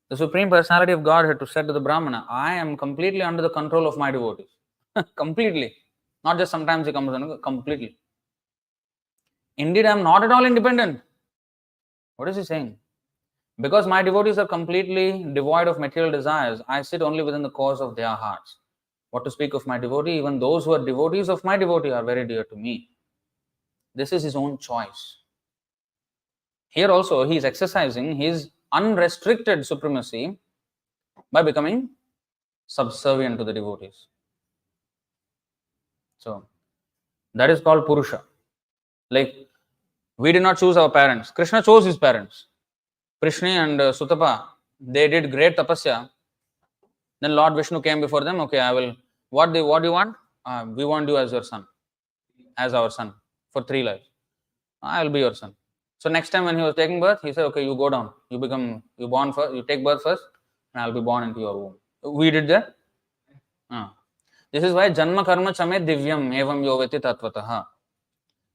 The Supreme Personality of Godhead to said to the Brahmana, I am completely under the control of my devotees. Completely. Not just sometimes he comes under, completely. Indeed, I am not at all independent. What is he saying? Because my devotees are completely devoid of material desires, I sit only within the cause of their hearts. What to speak of my devotee? Even those who are devotees of my devotee are very dear to me. This is his own choice. Here also, he is exercising his unrestricted supremacy by becoming subservient to the devotees. So, that is called Purusha. Like, we did not choose our parents. Krishna chose his parents. Prishni and Sutapa, they did great tapasya. Then Lord Vishnu came before them. Okay, I will. What do you want? We want you as your son, as our son for 3 lives. I will be your son. So next time when he was taking birth, he said, okay, you go down. You born first. You take birth first, and I will be born into your womb. We did that. This is why Janma Karma Chame Divyam Evam Yoveti Tattvataha.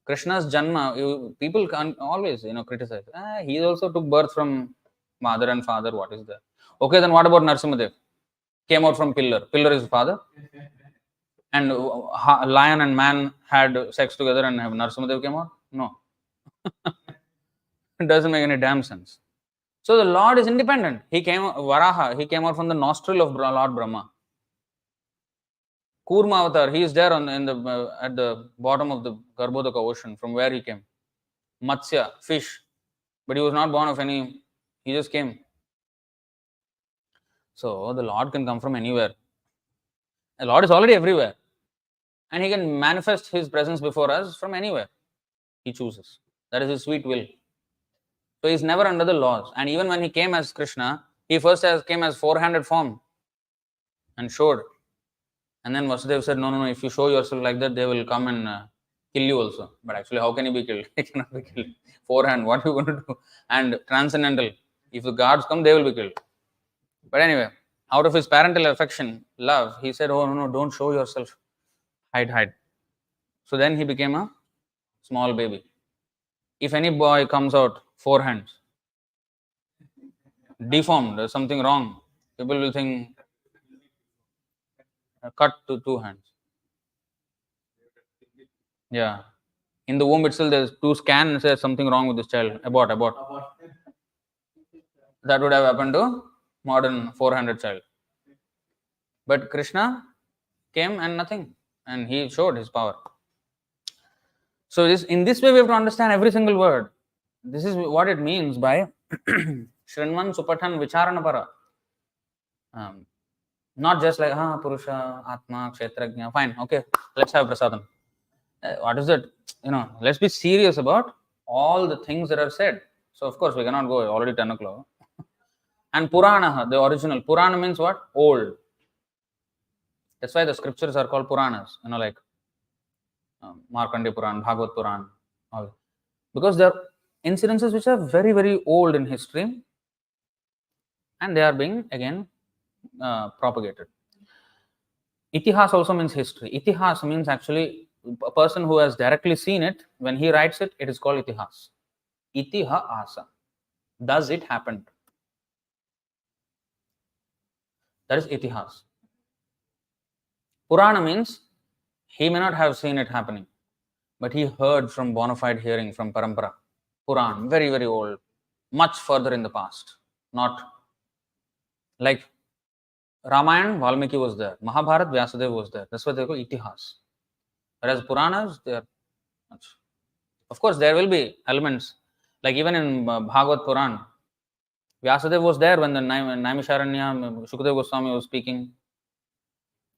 Krishna's Janma, people can always, criticize. He also took birth from mother and father. What is that? Okay, then what about Narsimadev? Came out from pillar. Pillar is father. And lion and man had sex together and Narsimadev came out? No. It doesn't make any damn sense. So the Lord is independent. He came, Varaha, he came out from the nostril of Lord Brahma. Kurma avatar, he is there at the bottom of the Garbhodaka ocean from where he came. Matsya, fish. But he was not born of any, he just came. So the Lord can come from anywhere. The Lord is already everywhere. And he can manifest his presence before us from anywhere. He chooses. That is his sweet will. So he is never under the laws. And even when he came as Krishna, he first came as 4-handed form and showed. And then Vasudev said, no, if you show yourself like that, they will come and kill you also. But actually, how can he be killed? He cannot be killed. 4-hand, what are you going to do? And transcendental, if the gods come, they will be killed. But anyway, out of his parental affection, love, he said, oh, no, don't show yourself. Hide. So then he became a small baby. If any boy comes out 4 hands, deformed, there's something wrong, people will think, cut to 2 hands. Yeah. In the womb itself, there's 2 scans and says something wrong with this child. Abort. That would have happened to modern 400 child. But Krishna came and nothing. and he showed his power. So in this way we have to understand every single word. This is what it means by Shrinman Supathan Vicharana Para. Not just like Purusha, Atma, Kshetrajna. Fine, okay, let's have prasadam. What is it? Let's be serious about all the things that are said. So of course we cannot go already 10 o'clock. And Purana, the original. Purana means what? Old. That's why the scriptures are called Puranas. Like Markandeya Puran, Bhagavad Puran, all. Because they are incidences which are very, very old in history, and they are being again propagated. Itihas also means history. Itihas means actually a person who has directly seen it. When he writes it, it is called itihas. Itihasa. Does it happen? That is itihas. Purana means he may not have seen it happening, but he heard from bona fide hearing from parampara. Puran, very, very old, much further in the past. Not like Ramayana, Valmiki was there. Mahabharat, Vyasadeva was there. That's why they call itihas. Whereas Puranas, they are much. Of course, there will be elements, like even in Bhagavad Puran, Vyasadeva was there when the Naimisharanya, Shukadeva Goswami was speaking.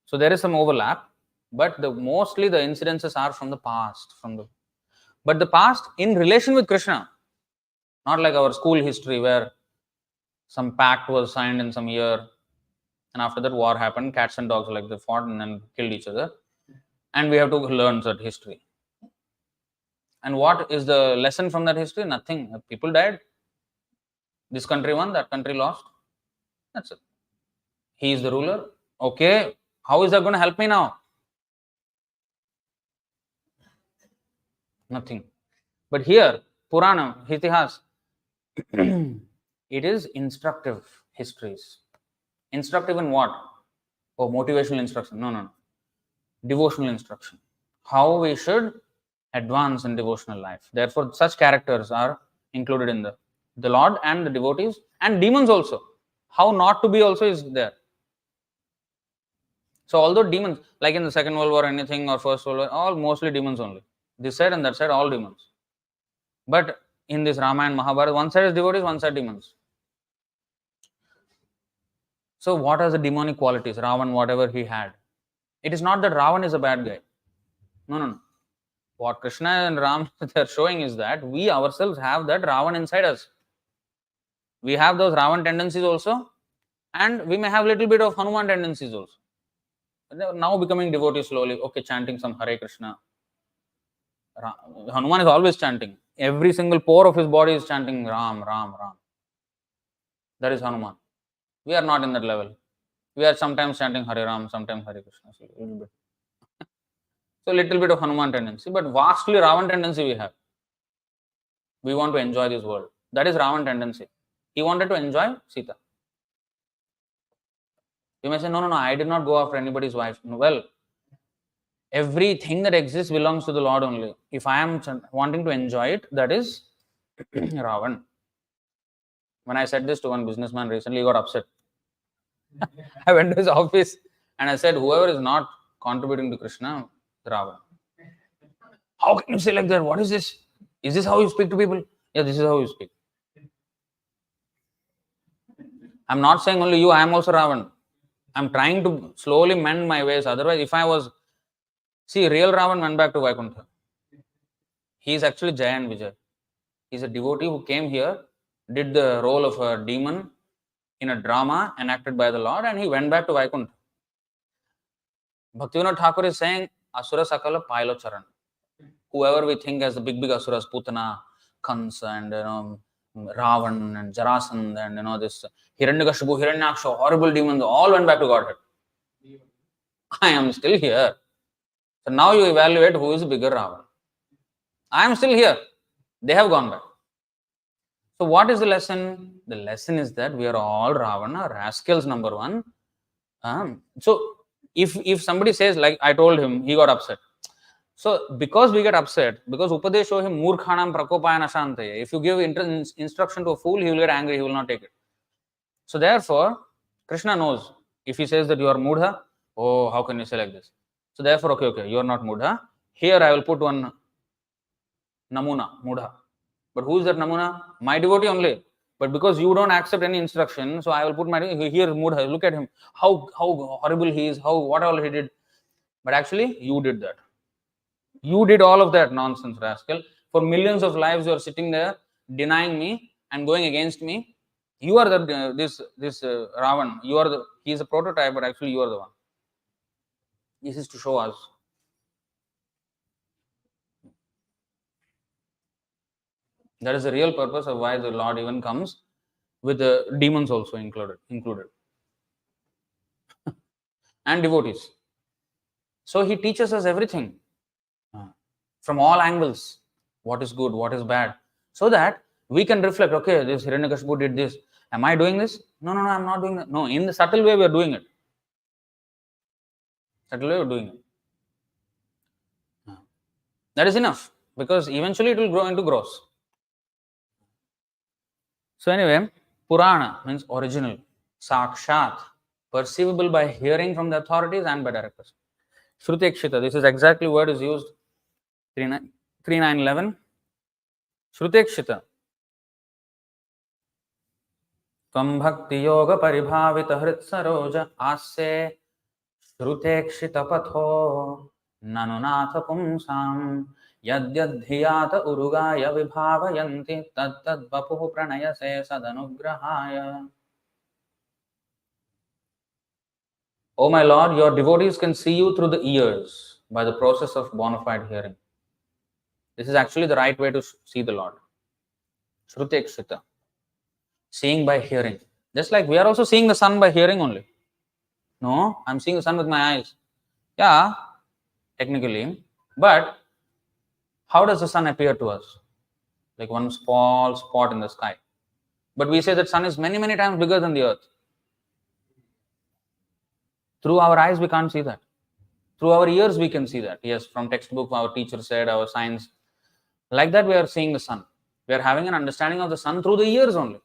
So there is some overlap, but mostly the incidences are from the past. But the past in relation with Krishna, not like our school history where some pact was signed in some year, and after that war happened, cats and dogs like they fought and then killed each other, and we have to learn that history. And what is the lesson from that history? Nothing. People died. This country won, that country lost. That's it. He is the ruler. Okay, how is that going to help me now? Nothing. But here, Purana, Itihas, it is instructive histories. Instructive in what? Oh, motivational instruction. No. Devotional instruction. How we should advance in devotional life. Therefore, such characters are included in the Lord and the devotees and demons also. How not to be also is there. So although demons, like in the Second World War, anything, or First World War, all mostly demons only. This side and that side, all demons. But in this Ramayana, Mahabharata, one side is devotees, one side demons. So what are the demonic qualities? Ravan, whatever he had. It is not that Ravan is a bad guy. No. What Krishna and Ram they are showing is that we ourselves have that Ravan inside us. We have those Ravan tendencies also, and we may have little bit of Hanuman tendencies also. Now becoming devotee slowly, okay, chanting some Hare Krishna. Hanuman is always chanting. Every single pore of his body is chanting Ram, Ram, Ram. That is Hanuman. We are not in that level. We are sometimes chanting Hare Ram, sometimes Hare Krishna. So little bit of Hanuman tendency, but vastly Ravan tendency we have. We want to enjoy this world. That is Ravan tendency. He wanted to enjoy Sita. You may say, no, I did not go after anybody's wife. Well, everything that exists belongs to the Lord only. If I am wanting to enjoy it, that is Ravan. When I said this to one businessman recently, he got upset. I went to his office and I said, whoever is not contributing to Krishna, Ravan. How can you say like that? What is this? Is this how you speak to people? Yeah, this is how you speak. I'm not saying only you, I am also Ravan. I'm trying to slowly mend my ways. Otherwise, if I was... See, real Ravan went back to Vaikuntha. He is actually Jaya and Vijay. He's a devotee who came here, did the role of a demon in a drama enacted by the Lord, and he went back to Vaikuntha. Bhaktivinoda Thakur is saying, Asura Sakala Pailo Charan. Whoever we think as the big asuras, Putana, Kansa, and Ravan, and Jarasandha, and this Hiranyakashipu, Hiranyaksha, horrible demons, all went back to Godhead. I am still here. So now you evaluate who is the bigger Ravan. I am still here. They have gone back. So what is the lesson? The lesson is that we are all Ravana, rascals, number one. So if somebody says, like I told him, he got upset. So because we get upset, because Upadesho him Murkhanam Prakopayana Shantaya, if you give instruction to a fool, he will get angry, he will not take it. So therefore, Krishna knows, if he says that you are Mudha, oh, how can you say like this? So therefore, okay, you are not Mudha. Here I will put one Namuna, Mudha. But who is that Namuna? My devotee only. But because you don't accept any instruction, so I will put my here Mudha. Look at him. How horrible he is. How what all he did. But actually, you did that. You did all of that nonsense, rascal. For millions of lives, you are sitting there denying me and going against me. You are the this Ravan. You are the he is a prototype, but actually you are the one. This is to show us. That is the real purpose of why the Lord even comes with the demons also included, and devotees. So he teaches us everything from all angles. What is good, what is bad, so that we can reflect. Okay, this Hiranyakashipu did this. Am I doing this? No, I'm not doing that. No, in the subtle way we are doing it. Subtle way we are doing it. That is enough, because eventually it will grow into gross. So anyway, Purana means original, Sakshat, perceivable by hearing from the authorities and by direct person. Shrutekshita, this is exactly word is used 3911. Shrutekshita. Tvam bhakti yoga paribhavita hrit saroja asya shrutekshita patho nanunatha pumsam yadyadhiyata urugaya vibhavayanti tad vapuh pranayase sadanugrahaya. O my Lord, your devotees can see you through the ears by the process of bona fide hearing. This is actually the right way to see the Lord. Shrutekshita. Seeing by hearing. Just like we are also seeing the sun by hearing only. No, I'm seeing the sun with my eyes. Yeah, technically. But how does the sun appear to us? Like one small spot in the sky. But we say that sun is many, many times bigger than the earth. Through our eyes, we can't see that. Through our ears, we can see that. Yes, from textbook, our teacher said, our science. Like that, we are seeing the sun. We are having an understanding of the sun through the ears only.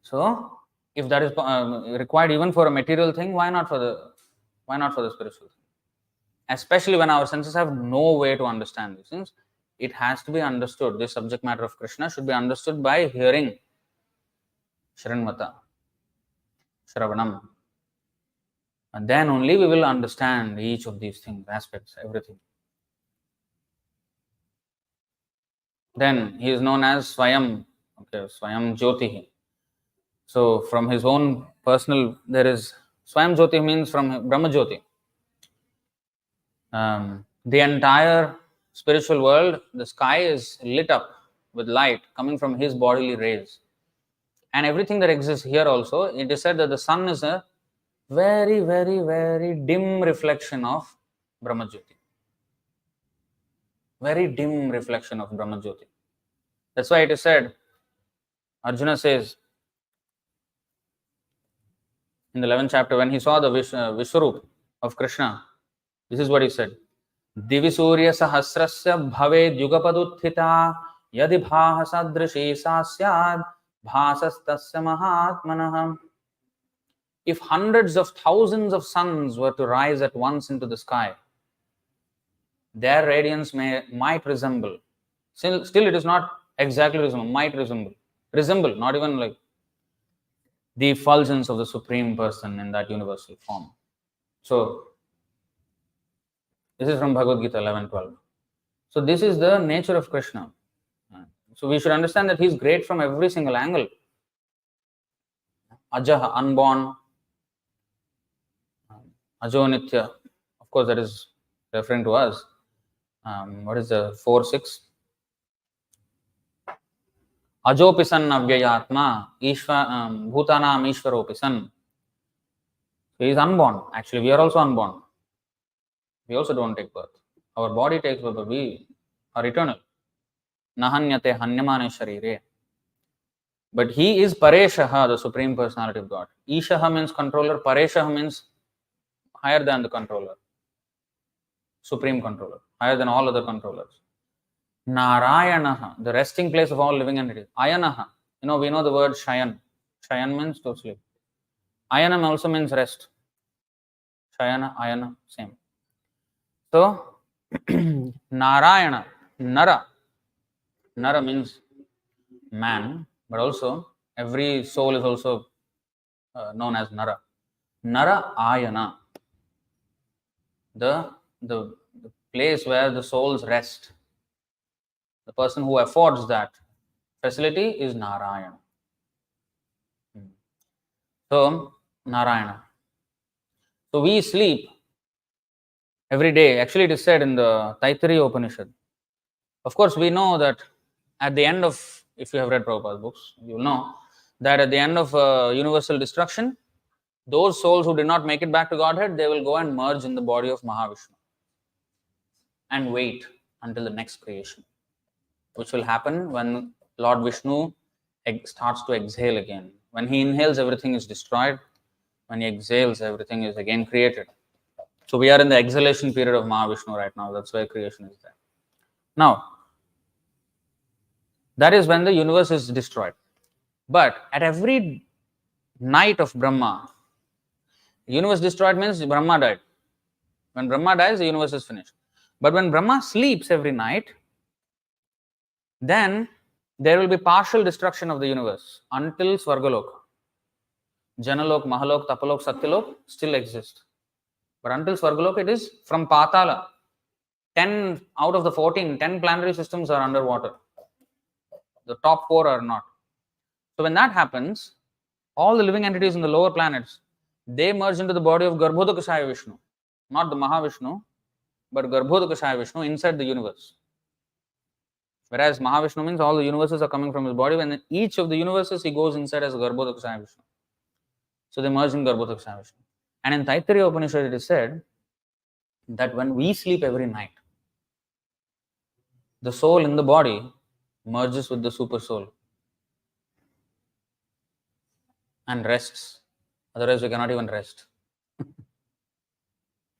So, if that is required even for a material thing, why not for the spiritual thing? Especially when our senses have no way to understand these things, it has to be understood. This subject matter of Krishna should be understood by hearing. Shranmata, Shravanam. And then only we will understand each of these things, aspects, everything. Then he is known as Swayam, Swayam Jyoti. So from his own personal, there is Swayam Jyoti means from Brahma Jyoti. The entire spiritual world, the sky is lit up with light coming from his bodily rays. And everything that exists here also, it is said that the sun is a very, very, very dim reflection of Brahma Jyoti. Very dim reflection of Brahma Jyoti. That's why it is said, Arjuna says in the 11th chapter, when he saw the Vishwarup of Krishna, this is what he said. Divi Surya Sahasrasya Bhaved Yugapaduthita Yadi Bhaha Sadrishi Sasyad Bhasastasya Mahatmanah. If hundreds of thousands of suns were to rise at once into the sky, their radiance might resemble. Still it is not exactly resemble, might resemble, not even like the effulgence of the Supreme Person in that universal form. So, this is from Bhagavad Gita 11:12. So, this is the nature of Krishna. So, we should understand that he is great from every single angle. Ajaha, unborn. Ajo Nitya. Of course, that is referring to us. What is the 4:6? Ajopisan avyayatma bhutanam ishvaropisan. So he is unborn. Actually, we are also unborn. We also don't take birth. Our body takes birth, but we are eternal. Nahanyate hanyamane sharire. But he is Pareshaha, the Supreme Personality of God. Ishaha means controller. Pareshaha means higher than the controller. Supreme controller. Higher than all other controllers. Narayanaha, the resting place of all living entities. Ayanaha. We know the word Shayan. Shayan means to sleep. Ayanam also means rest. Shayana, ayana, same. So, Narayana, Nara. Nara means man, but also every soul is also known as Nara. Nara Ayana, the, the place where the souls rest. The person who affords that facility is Narayana. So, Narayana. So, we sleep every day. Actually, it is said in the Taittiriya Upanishad. Of course, we know that at the end of, if you have read Prabhupada's books, you will know that at the end of universal destruction, those souls who did not make it back to Godhead, they will go and merge in the body of Mahavishnu and wait until the next creation, which will happen when Lord Vishnu starts to exhale again. When he inhales, everything is destroyed. When he exhales, everything is again created. So we are in the exhalation period of Mahavishnu right now. That's why creation is there. Now, that is when the universe is destroyed. But at every night of Brahma, universe destroyed means Brahma died. When Brahma dies, the universe is finished. But when Brahma sleeps every night, then there will be partial destruction of the universe until Swargaloka. Janalok, Mahalok, Tapalok, Satyalok still exist. But until Swargaloka, it is from Patala. 10 out of the 14, 10 planetary systems are underwater. The top 4 are not. So when that happens, all the living entities in the lower planets, they merge into the body of Garbhodakashaya Vishnu. Not the Mahavishnu, but Garbhodakashaya Vishnu inside the universe. Whereas Mahavishnu means all the universes are coming from his body. When each of the universes, he goes inside as Garbhodakashaya Vishnu. So they merge in Garbhodakashaya Vishnu. And in Taittiriya Upanishad, it is said that when we sleep every night, the soul in the body merges with the super soul and rests. Otherwise, we cannot even rest.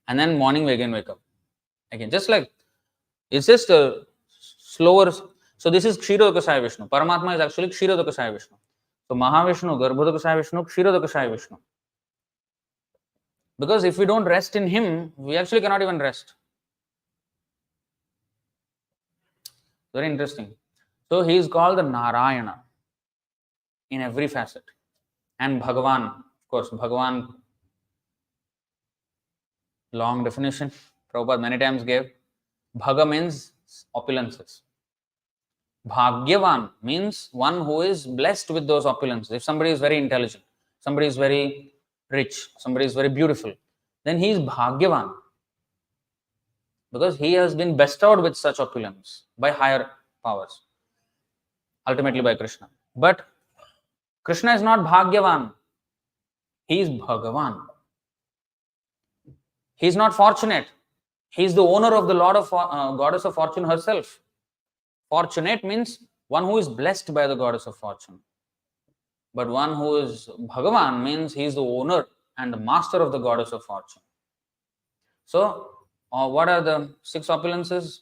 And then morning we again wake up. Again, just like it's just a slower. So this is Kshirodakashaya Vishnu. Paramatma is actually Kshirodakashaya Vishnu. So Mahavishnu, Garbhodakashaya Vishnu, Kshirodakashaya Vishnu. Because if we don't rest in him, we actually cannot even rest. Very interesting. So he is called the Narayana in every facet. And Bhagavan, of course, Bhagavan, long definition, Prabhupada many times gave. Bhaga means opulences. Bhagyavan means one who is blessed with those opulences. If somebody is very intelligent, somebody is very rich, somebody is very beautiful, then he is Bhagyavan. Because he has been bestowed with such opulence by higher powers, ultimately by Krishna. But Krishna is not Bhagyavan. He is Bhagavan. He is not fortunate. He is the owner of the Lord of Goddess of Fortune herself. Fortunate means one who is blessed by the Goddess of Fortune. But one who is Bhagavan means he is the owner and the master of the Goddess of Fortune. So, what are the 6 opulences?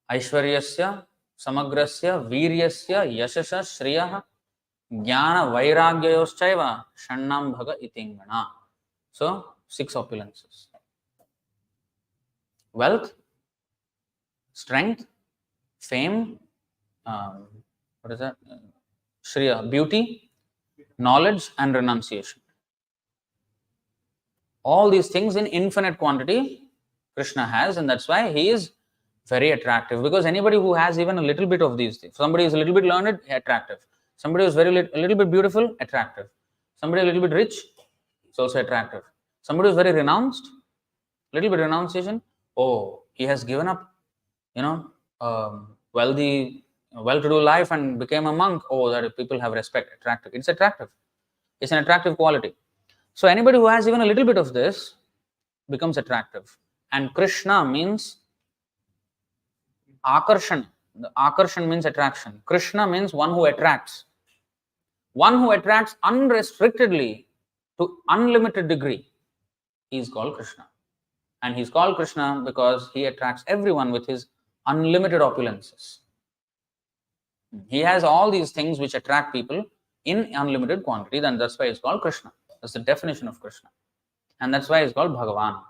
Aishwaryasya, Samagrasya, Viryasya, Yashasha, Shriya, Jnana, Vairagyayoschaiva, Shannam Bhaga Itingana. So, 6 opulences. Wealth, strength, fame, what is that? Shriya, beauty, knowledge, and renunciation. All these things in infinite quantity Krishna has, and that's why he is very attractive. Because anybody who has even a little bit of these things, somebody is a little bit learned, attractive. Somebody who is a little bit beautiful, attractive. Somebody a little bit rich, it's also attractive. Somebody who is very renounced, little bit renunciation, oh, he has given up, wealthy, well-to-do life and became a monk. Oh, that people have respect, attractive. It's attractive. It's an attractive quality. So anybody who has even a little bit of this becomes attractive. And Krishna means akarshan. The akarshan means attraction. Krishna means one who attracts. One who attracts unrestrictedly to unlimited degree. He is called Krishna. And he is called Krishna because he attracts everyone with his unlimited opulences. He has all these things which attract people in unlimited quantity, then that's why it's called Krishna. That's the definition of Krishna. And that's why it's called Bhagavan.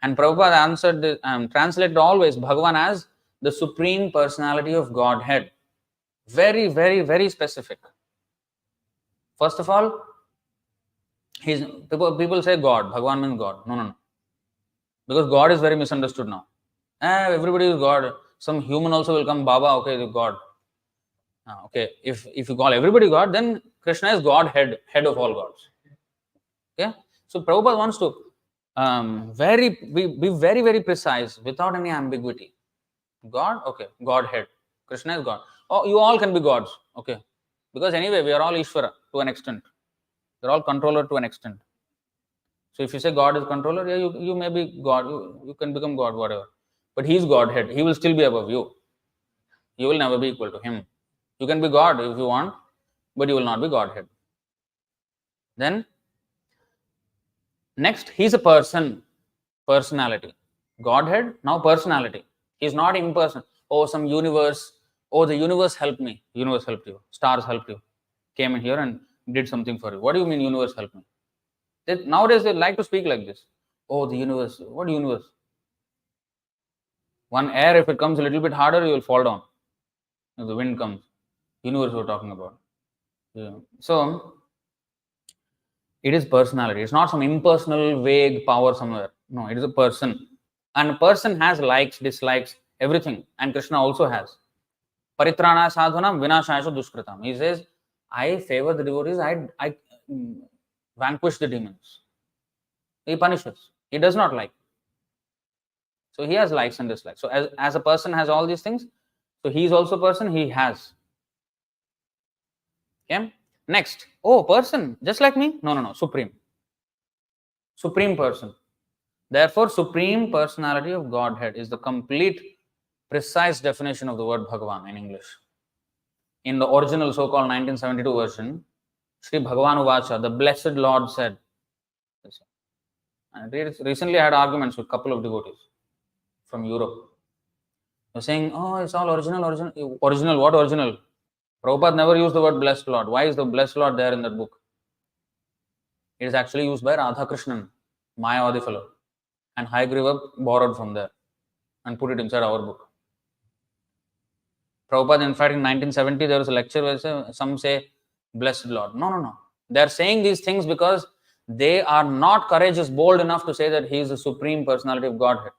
And Prabhupada answered, translated always Bhagavan as the Supreme Personality of Godhead. Very, very, very specific. First of all, people say God. Bhagavan means God. No. Because God is very misunderstood now. Everybody is God. Some human also will come, Baba, okay, God. Okay, if you call everybody God, then Krishna is God, head of all gods. Okay, so Prabhupada wants to be very, very precise without any ambiguity. God, okay, Godhead. Krishna is God. Oh, you all can be gods, okay, because anyway we are all Ishvara to an extent. We're all controller to an extent. So if you say God is controller, yeah, you may be God. You can become God, whatever. But He is Godhead. He will still be above you. You will never be equal to Him. You can be God if you want, but you will not be Godhead. Then, next, He's a person, personality. Godhead, now personality. He's not impersonal. Oh, some universe. Oh, the universe helped me. Universe helped you. Stars helped you. Came in here and did something for you. What do you mean universe helped me? Nowadays, they like to speak like this. Oh, the universe. What universe? One air, if it comes a little bit harder, you will fall down. If the wind comes. Universe we're talking about. Yeah. So, it is personality. It's not some impersonal, vague power somewhere. No, it is a person. And a person has likes, dislikes, everything. And Krishna also has. Paritrana sadhanam vinashayasya dushkritam. He says, I favor the devotees, I vanquish the demons. He punishes. He does not like. So he has likes and dislikes. So as a person has all these things, so he is also a person, he has. Okay? Next, oh, person, just like me? No, supreme. Supreme person. Therefore, Supreme Personality of Godhead is the complete, precise definition of the word Bhagavan in English. In the original so-called 1972 version, Sri Bhagavan Uvacha, the Blessed Lord said. And recently I had arguments with a couple of devotees from Europe. They're saying, oh, it's all original. Original, what original? Prabhupada never used the word Blessed Lord. Why is the Blessed Lord there in that book? It is actually used by Radha Krishnan, Mayavadi fellow. And Hayagriva borrowed from there and put it inside our book. Prabhupada, in fact, in 1970, there was a lecture where some say, Blessed Lord. No. They are saying these things because they are not courageous, bold enough to say that He is the Supreme Personality of Godhead.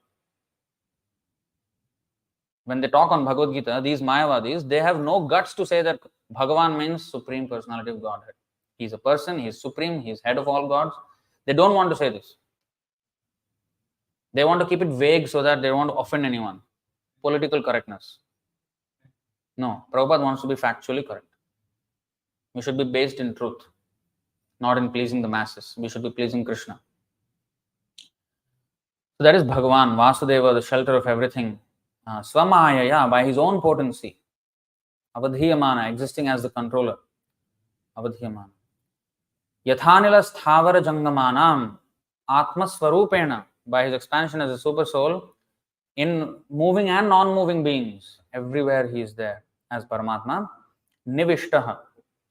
When they talk on Bhagavad Gita, these Mayavadis, they have no guts to say that Bhagavan means Supreme Personality of Godhead. He is a person, He is supreme, He is head of all gods. They don't want to say this. They want to keep it vague so that they don't want to offend anyone. Political correctness. No, Prabhupada wants to be factually correct. We should be based in truth, not in pleasing the masses. We should be pleasing Krishna. So that is Bhagavan, Vasudeva, the shelter of everything. Swamayaya, by his own potency. Avadhiyamana, existing as the controller. Avadhiyamana. Yathanila sthavara jangamanam atmaswarupena, by his expansion as a super soul, in moving and non-moving beings. Everywhere he is there as Paramatma. Nivishtaha.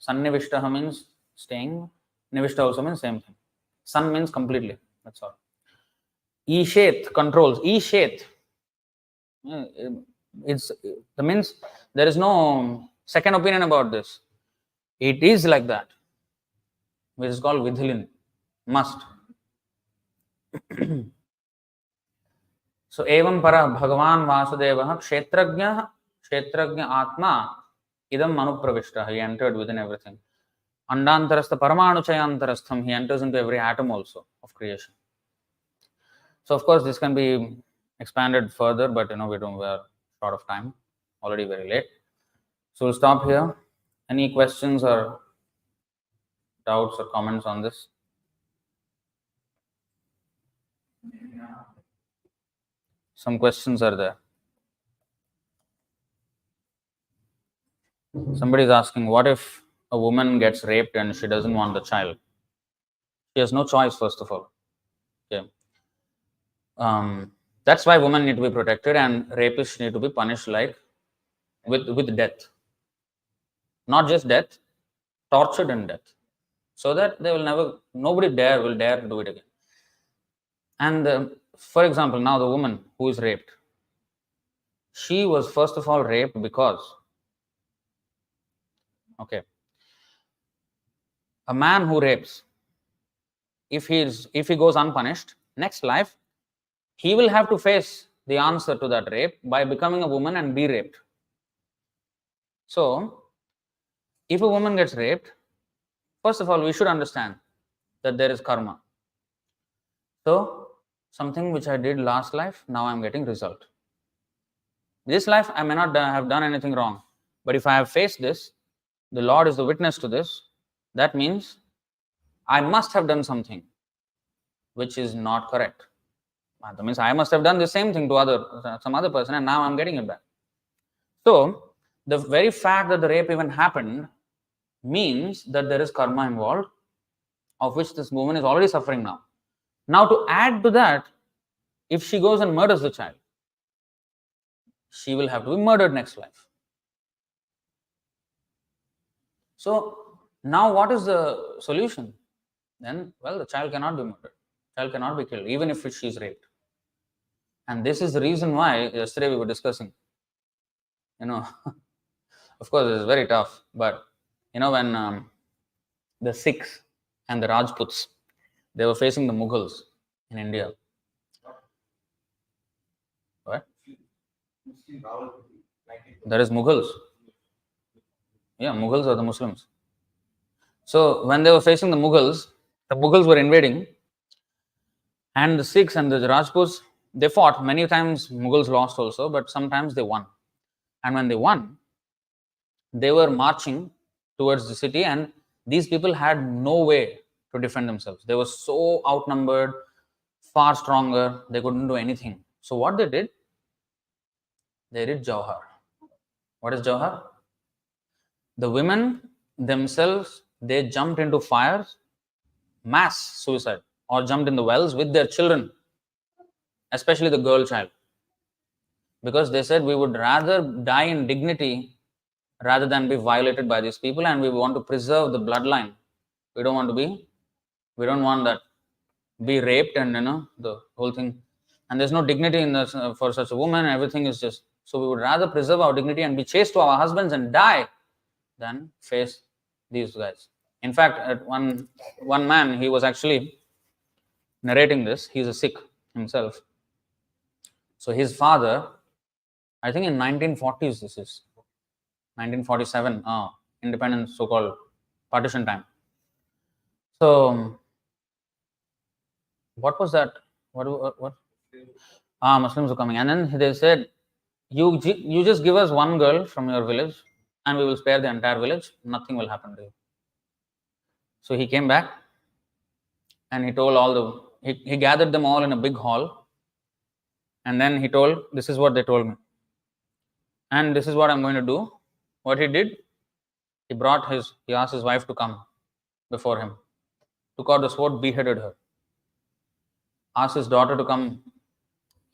Sannivishtaha means staying. Nivishta also means same thing. Sun means completely. That's all. Ishet controls. Ishet. It's the means there is no second opinion about this. It is like that, which is called vidhilin, must. So evam para Bhagavan Vasudeva kshetrajna atma idam manupravishta. He entered within everything. Andantarastha paramanuchayantarastham. He enters into every atom also of creation. So of course this can be expanded further, but we are short of time, already very late. So we'll stop here. Any questions or doubts or comments on this? Some questions are there. Somebody is asking, what if a woman gets raped and she doesn't want the child? She has no choice, first of all. Okay. That's why women need to be protected and rapists need to be punished like with death. Not just death, tortured in death, so that they will never, nobody will dare to do it again. And for example, now the woman who is raped, she was first of all raped because, okay, a man who rapes, if he goes unpunished, next life he will have to face the answer to that rape by becoming a woman and be raped. So, if a woman gets raped, first of all, we should understand that there is karma. So, something which I did last life, now I am getting result. This life, I may not have done anything wrong, but if I have faced this, the Lord is the witness to this. That means I must have done something which is not correct. That means I must have done the same thing to some other person, and now I'm getting it back. So, the very fact that the rape even happened means that there is karma involved, of which this woman is already suffering now. Now, to add to that, if she goes and murders the child, she will have to be murdered next life. So, now what is the solution? Then, well, the child cannot be murdered. Child cannot be killed, even if she is raped. And this is the reason why yesterday we were discussing, of course, it's very tough, but when the Sikhs and the Rajputs, they were facing the Mughals in India. What? There is Mughals. Yeah, Mughals are the Muslims. So when they were facing the Mughals were invading, and the Sikhs and the Rajputs, they fought. Many times Mughals lost also, but sometimes they won. And when they won, they were marching towards the city, and these people had no way to defend themselves. They were so outnumbered, far stronger, they couldn't do anything. So what they did Jauhar. What is Jauhar? The women themselves, they jumped into fires, mass suicide, or jumped in the wells with their children, especially the girl child. Because they said, we would rather die in dignity rather than be violated by these people, and we want to preserve the bloodline. We don't want that be raped and the whole thing. And there's no dignity in this for such a woman. Everything is just, so we would rather preserve our dignity and be chaste to our husbands and die than face these guys. In fact, one man, he was actually narrating this. He's a Sikh himself. So his father, I think in 1940s, this is 1947, independence, so-called partition time. So what was that? What? Muslims were coming, and then they said, you just give us one girl from your village, and we will spare the entire village. Nothing will happen to you. So he came back, and he told he gathered them all in a big hall, and then he told, this is what they told me, and this is what I'm going to do. What he did, he asked his wife to come before him, took out the sword, beheaded her, asked his daughter to come,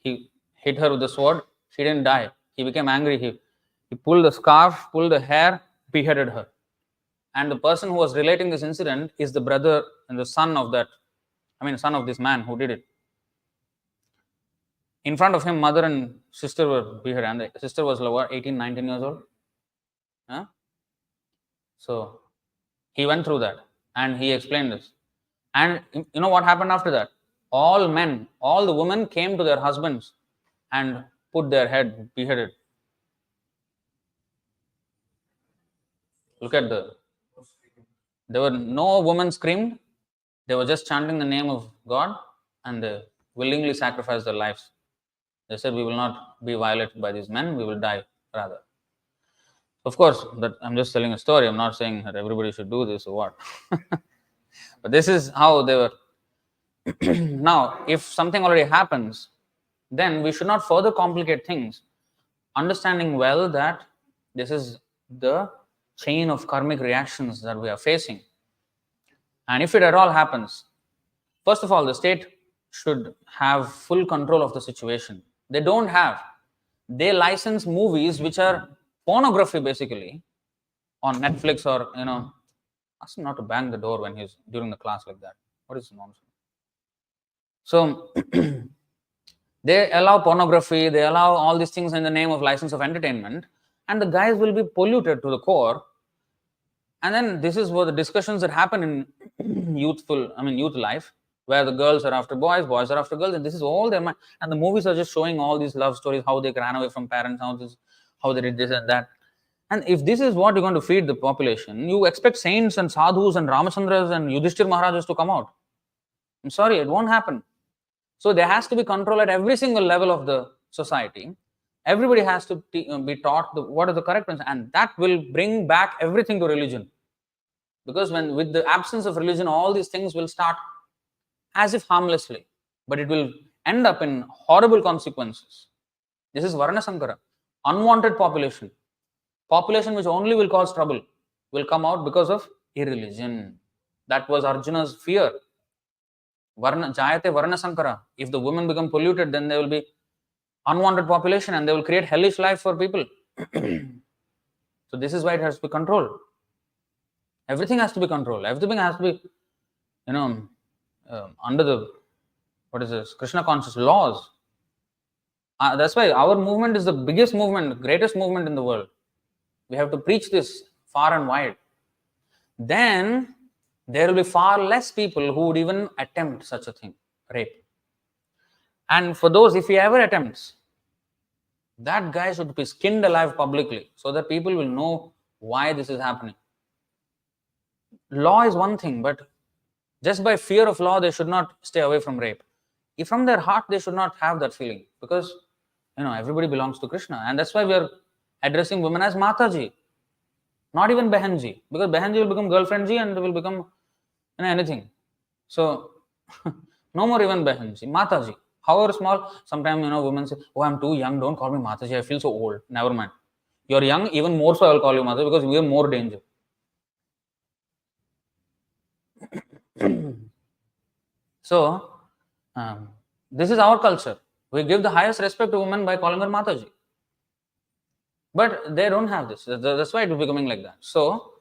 he hit her with the sword, she didn't die. He became angry, he pulled the scarf, pulled the hair, beheaded her. And the person who was relating this incident is the brother and the son of this man who did it. In front of him, mother and sister were beheaded, and the sister was 18, 19 years old. So he went through that, and he explained this. And you know what happened after that? All the women came to their husbands and put their head beheaded. Look at there were no women screamed. They were just chanting the name of God, and they willingly sacrificed their lives. They said, we will not be violated by these men, we will die rather. Of course, that I'm just telling a story. I'm not saying that everybody should do this or what. But this is how they were. Now, if something already happens, then we should not further complicate things, understanding well that this is the chain of karmic reactions that we are facing. And if it at all happens, first of all, the state should have full control of the situation. They don't have. They license movies which are pornography basically on Netflix or Ask him not to bang the door when he's during the class like that. What is nonsense? So they allow pornography, they allow all these things in the name of license of entertainment, and the guys will be polluted to the core. And then this is what the discussions that happen in youth life, where the girls are after boys, boys are after girls, and this is all their mind. And the movies are just showing all these love stories, how they ran away from parents, how they did this and that. And if this is what you're going to feed the population, you expect saints and sadhus and Ramachandras and Yudhishthir Maharajas to come out. I'm sorry, it won't happen. So there has to be control at every single level of the society. Everybody has to be taught what are the correct ones, and that will bring back everything to religion. Because when with the absence of religion, all these things will start as if harmlessly, but it will end up in horrible consequences. This is Varna Sankara, unwanted population which only will cause trouble, will come out because of irreligion. That was Arjuna's fear. Jayate Varna Sankara. If the women become polluted, then there will be unwanted population and they will create hellish life for people. So this is why it has to be controlled. Everything has to be controlled. Everything has to be, under the, Krishna conscious laws. That's why our movement is the biggest movement, greatest movement in the world. We have to preach this far and wide. Then there will be far less people who would even attempt such a thing, rape. And for those, if he ever attempts, that guy should be skinned alive publicly so that people will know why this is happening. Law is one thing, but just by fear of law, they should not stay away from rape. If from their heart, they should not have that feeling, because everybody belongs to Krishna. And that's why we are addressing women as Mataji, not even Behanji, because Behanji will become girlfriendji and will become anything. So no more even Behanji, Mataji. However small, sometimes women say, "Oh, I'm too young, don't call me Mataji, I feel so old." Never mind. You're young, even more so I will call you Mataji, because we have more danger. So this is our culture. We give the highest respect to women by calling her Mataji. But they don't have this. That's why it is becoming like that. So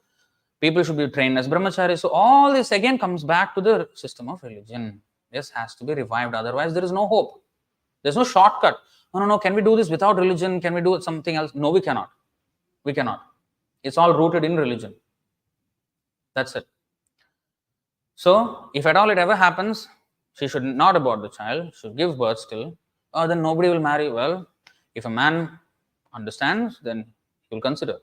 people should be trained as brahmacharis. So all this again comes back to the system of religion. This has to be revived. Otherwise, there is no hope. There's no shortcut. No. Can we do this without religion? Can we do something else? No, we cannot. We cannot. It's all rooted in religion. That's it. So if at all it ever happens, she should not abort the child, should give birth still, or then nobody will marry. Well, if a man understands, then he will consider.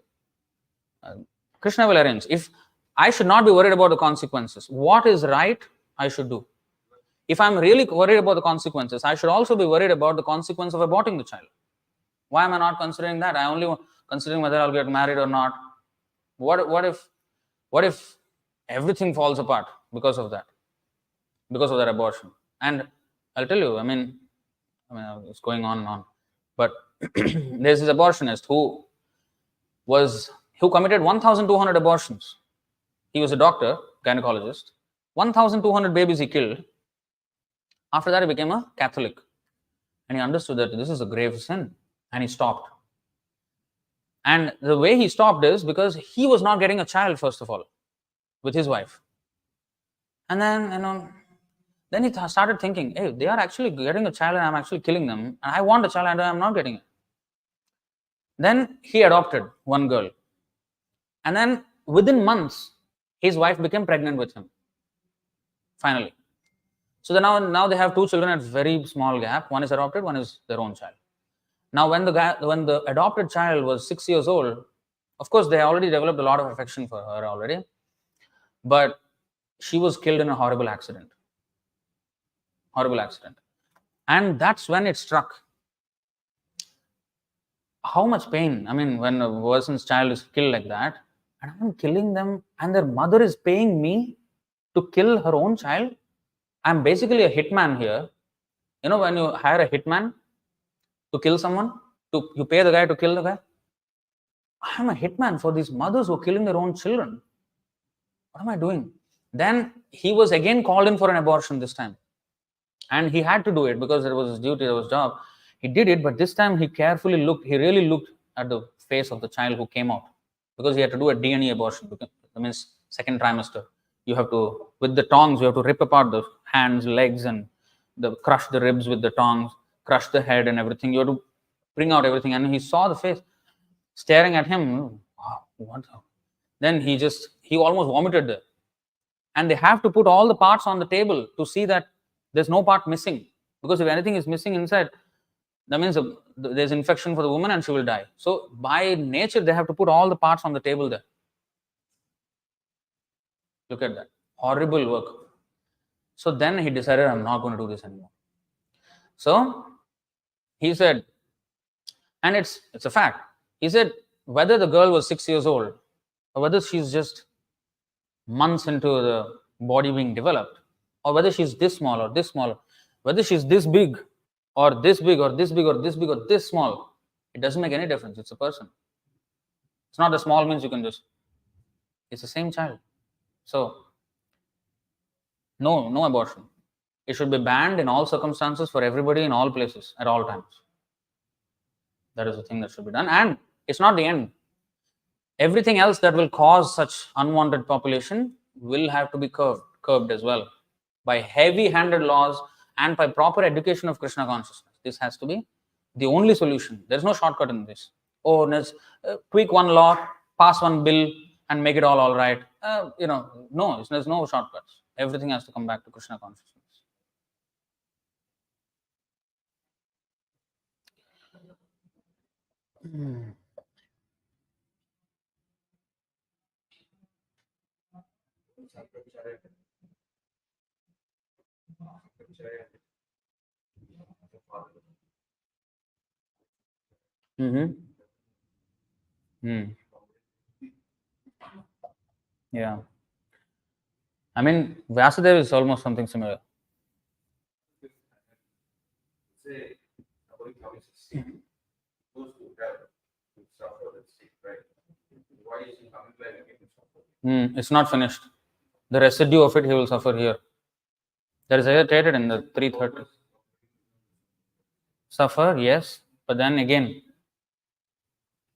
Krishna will arrange. If I should not be worried about the consequences, what is right, I should do. If I'm really worried about the consequences, I should also be worried about the consequence of aborting the child. Why am I not considering that? I only considering whether I'll get married or not. What if everything falls apart because of that abortion? And I'll tell you, it's going on and on. But there's this abortionist who committed 1,200 abortions. He was a doctor, gynecologist. 1,200 babies he killed. After that, he became a Catholic. And he understood that this is a grave sin. And he stopped. And the way he stopped is because he was not getting a child, first of all, with his wife. And then, then he started thinking, hey, they are actually getting a child and I'm actually killing them. And I want a child and I'm not getting it. Then he adopted one girl. And then within months, his wife became pregnant with him. Finally. So now they have two children at very small gap. One is adopted, one is their own child. Now when the adopted child was 6 years old, of course they already developed a lot of affection for her already. But she was killed in a horrible accident. And that's when it struck. How much pain, when a person's child is killed like that, and I'm killing them, and their mother is paying me to kill her own child. I'm basically a hitman here. When you hire a hitman to kill someone, you pay the guy to kill the guy. I'm a hitman for these mothers who are killing their own children. What am I doing? Then he was again called in for an abortion this time. And he had to do it because it was his duty, it was his job. He did it, but this time he really looked at the face of the child who came out, because he had to do a DNA abortion. That means second trimester. You have to, with the tongs, you have to rip apart the hands, legs, and crush the ribs with the tongs, crush the head and everything. You have to bring out everything. And he saw the face staring at him. Wow, what? Then he almost vomited there. And they have to put all the parts on the table to see that there's no part missing. Because if anything is missing inside, that means there's infection for the woman and she will die. So by nature, they have to put all the parts on the table there. Look at that. Horrible work. So then he decided, I'm not going to do this anymore. So he said, and it's a fact. He said, whether the girl was 6 years old or whether she's just months into the body being developed, or whether she's this small or this small, whether she's this big or this big or this big or this big or this small, it doesn't make any difference. It's a person. It's not a small means you can just, it's the same child. So no abortion. It should be banned in all circumstances for everybody in all places at all times. That is the thing that should be done. And it's not the end. Everything else that will cause such unwanted population will have to be curbed as well by heavy-handed laws and by proper education of Krishna consciousness. This has to be the only solution. There's no shortcut in this. Oh, let's tweak one law, pass one bill, and make it all right. No, there's no shortcuts. Everything has to come back to Krishna consciousness. Yeah. I mean, Vyasadeva is almost something similar. It's not finished. The residue of it he will suffer here. That is stated in the 330. Suffer, yes, but then again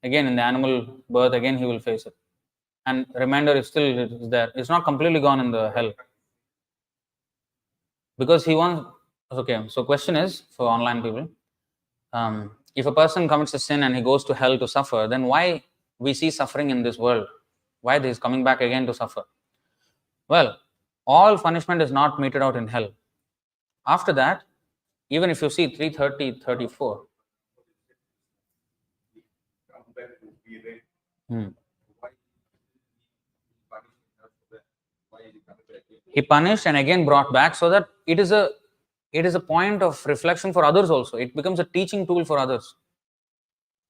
in the animal birth, again he will face it. And remainder is still there. It's not completely gone in the hell. Because he wants, okay, so question is for online people, if a person commits a sin and he goes to hell to suffer, then why we see suffering in this world? Why he is coming back again to suffer? Well, all punishment is not meted out in hell. After that, even if you see 330, 34. He punished and again brought back so that it is a point of reflection for others also. It becomes a teaching tool for others.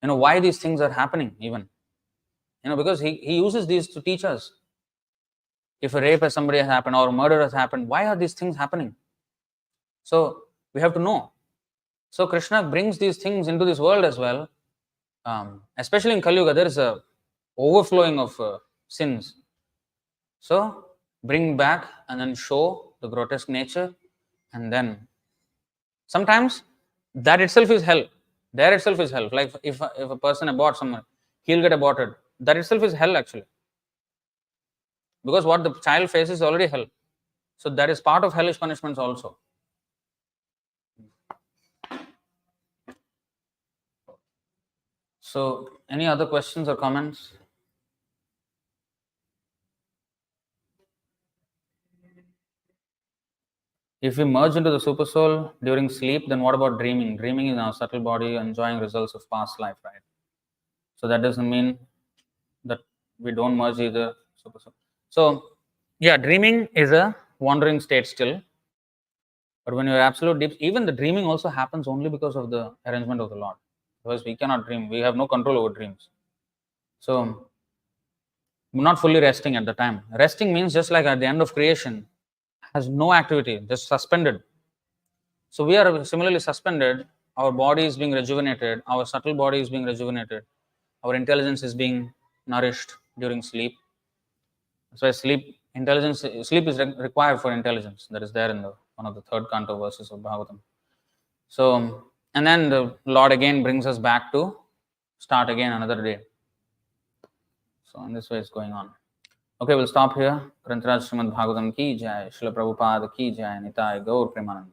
Why these things are happening even. Because he uses these to teach us. If a rape has somebody has happened or a murder has happened, why are these things happening? So we have to know. So Krishna brings these things into this world as well. Especially in Kali Yuga, there is a overflowing of sins. So bring back and then show the grotesque nature, and then sometimes that itself is hell. There itself is hell. Like if a person aborts someone, he'll get aborted. That itself is hell actually. Because what the child faces is already hell. So that is part of hellish punishments also. So any other questions or comments? If we merge into the super soul during sleep, then what about dreaming? Dreaming is our subtle body enjoying results of past life, right? So that doesn't mean that we don't merge either super soul. So yeah, dreaming is a wandering state still. But when you're absolute deep, even the dreaming also happens only because of the arrangement of the Lord. Because we cannot dream. We have no control over dreams. So we're not fully resting at the time. Resting means just like at the end of creation, has no activity, just suspended. So we are similarly suspended. Our body is being rejuvenated. Our subtle body is being rejuvenated. Our intelligence is being nourished during sleep. So sleep is required for intelligence. That is there in one of the third canto verses of Bhagavatam. So, and then the Lord again brings us back to start again another day. So in this way it's going on. Okay, we'll stop here. Grantaraj Srimad Bhagavatam ki jai, Srila Prabhupada ki jai, Nitai Gaur Premanande.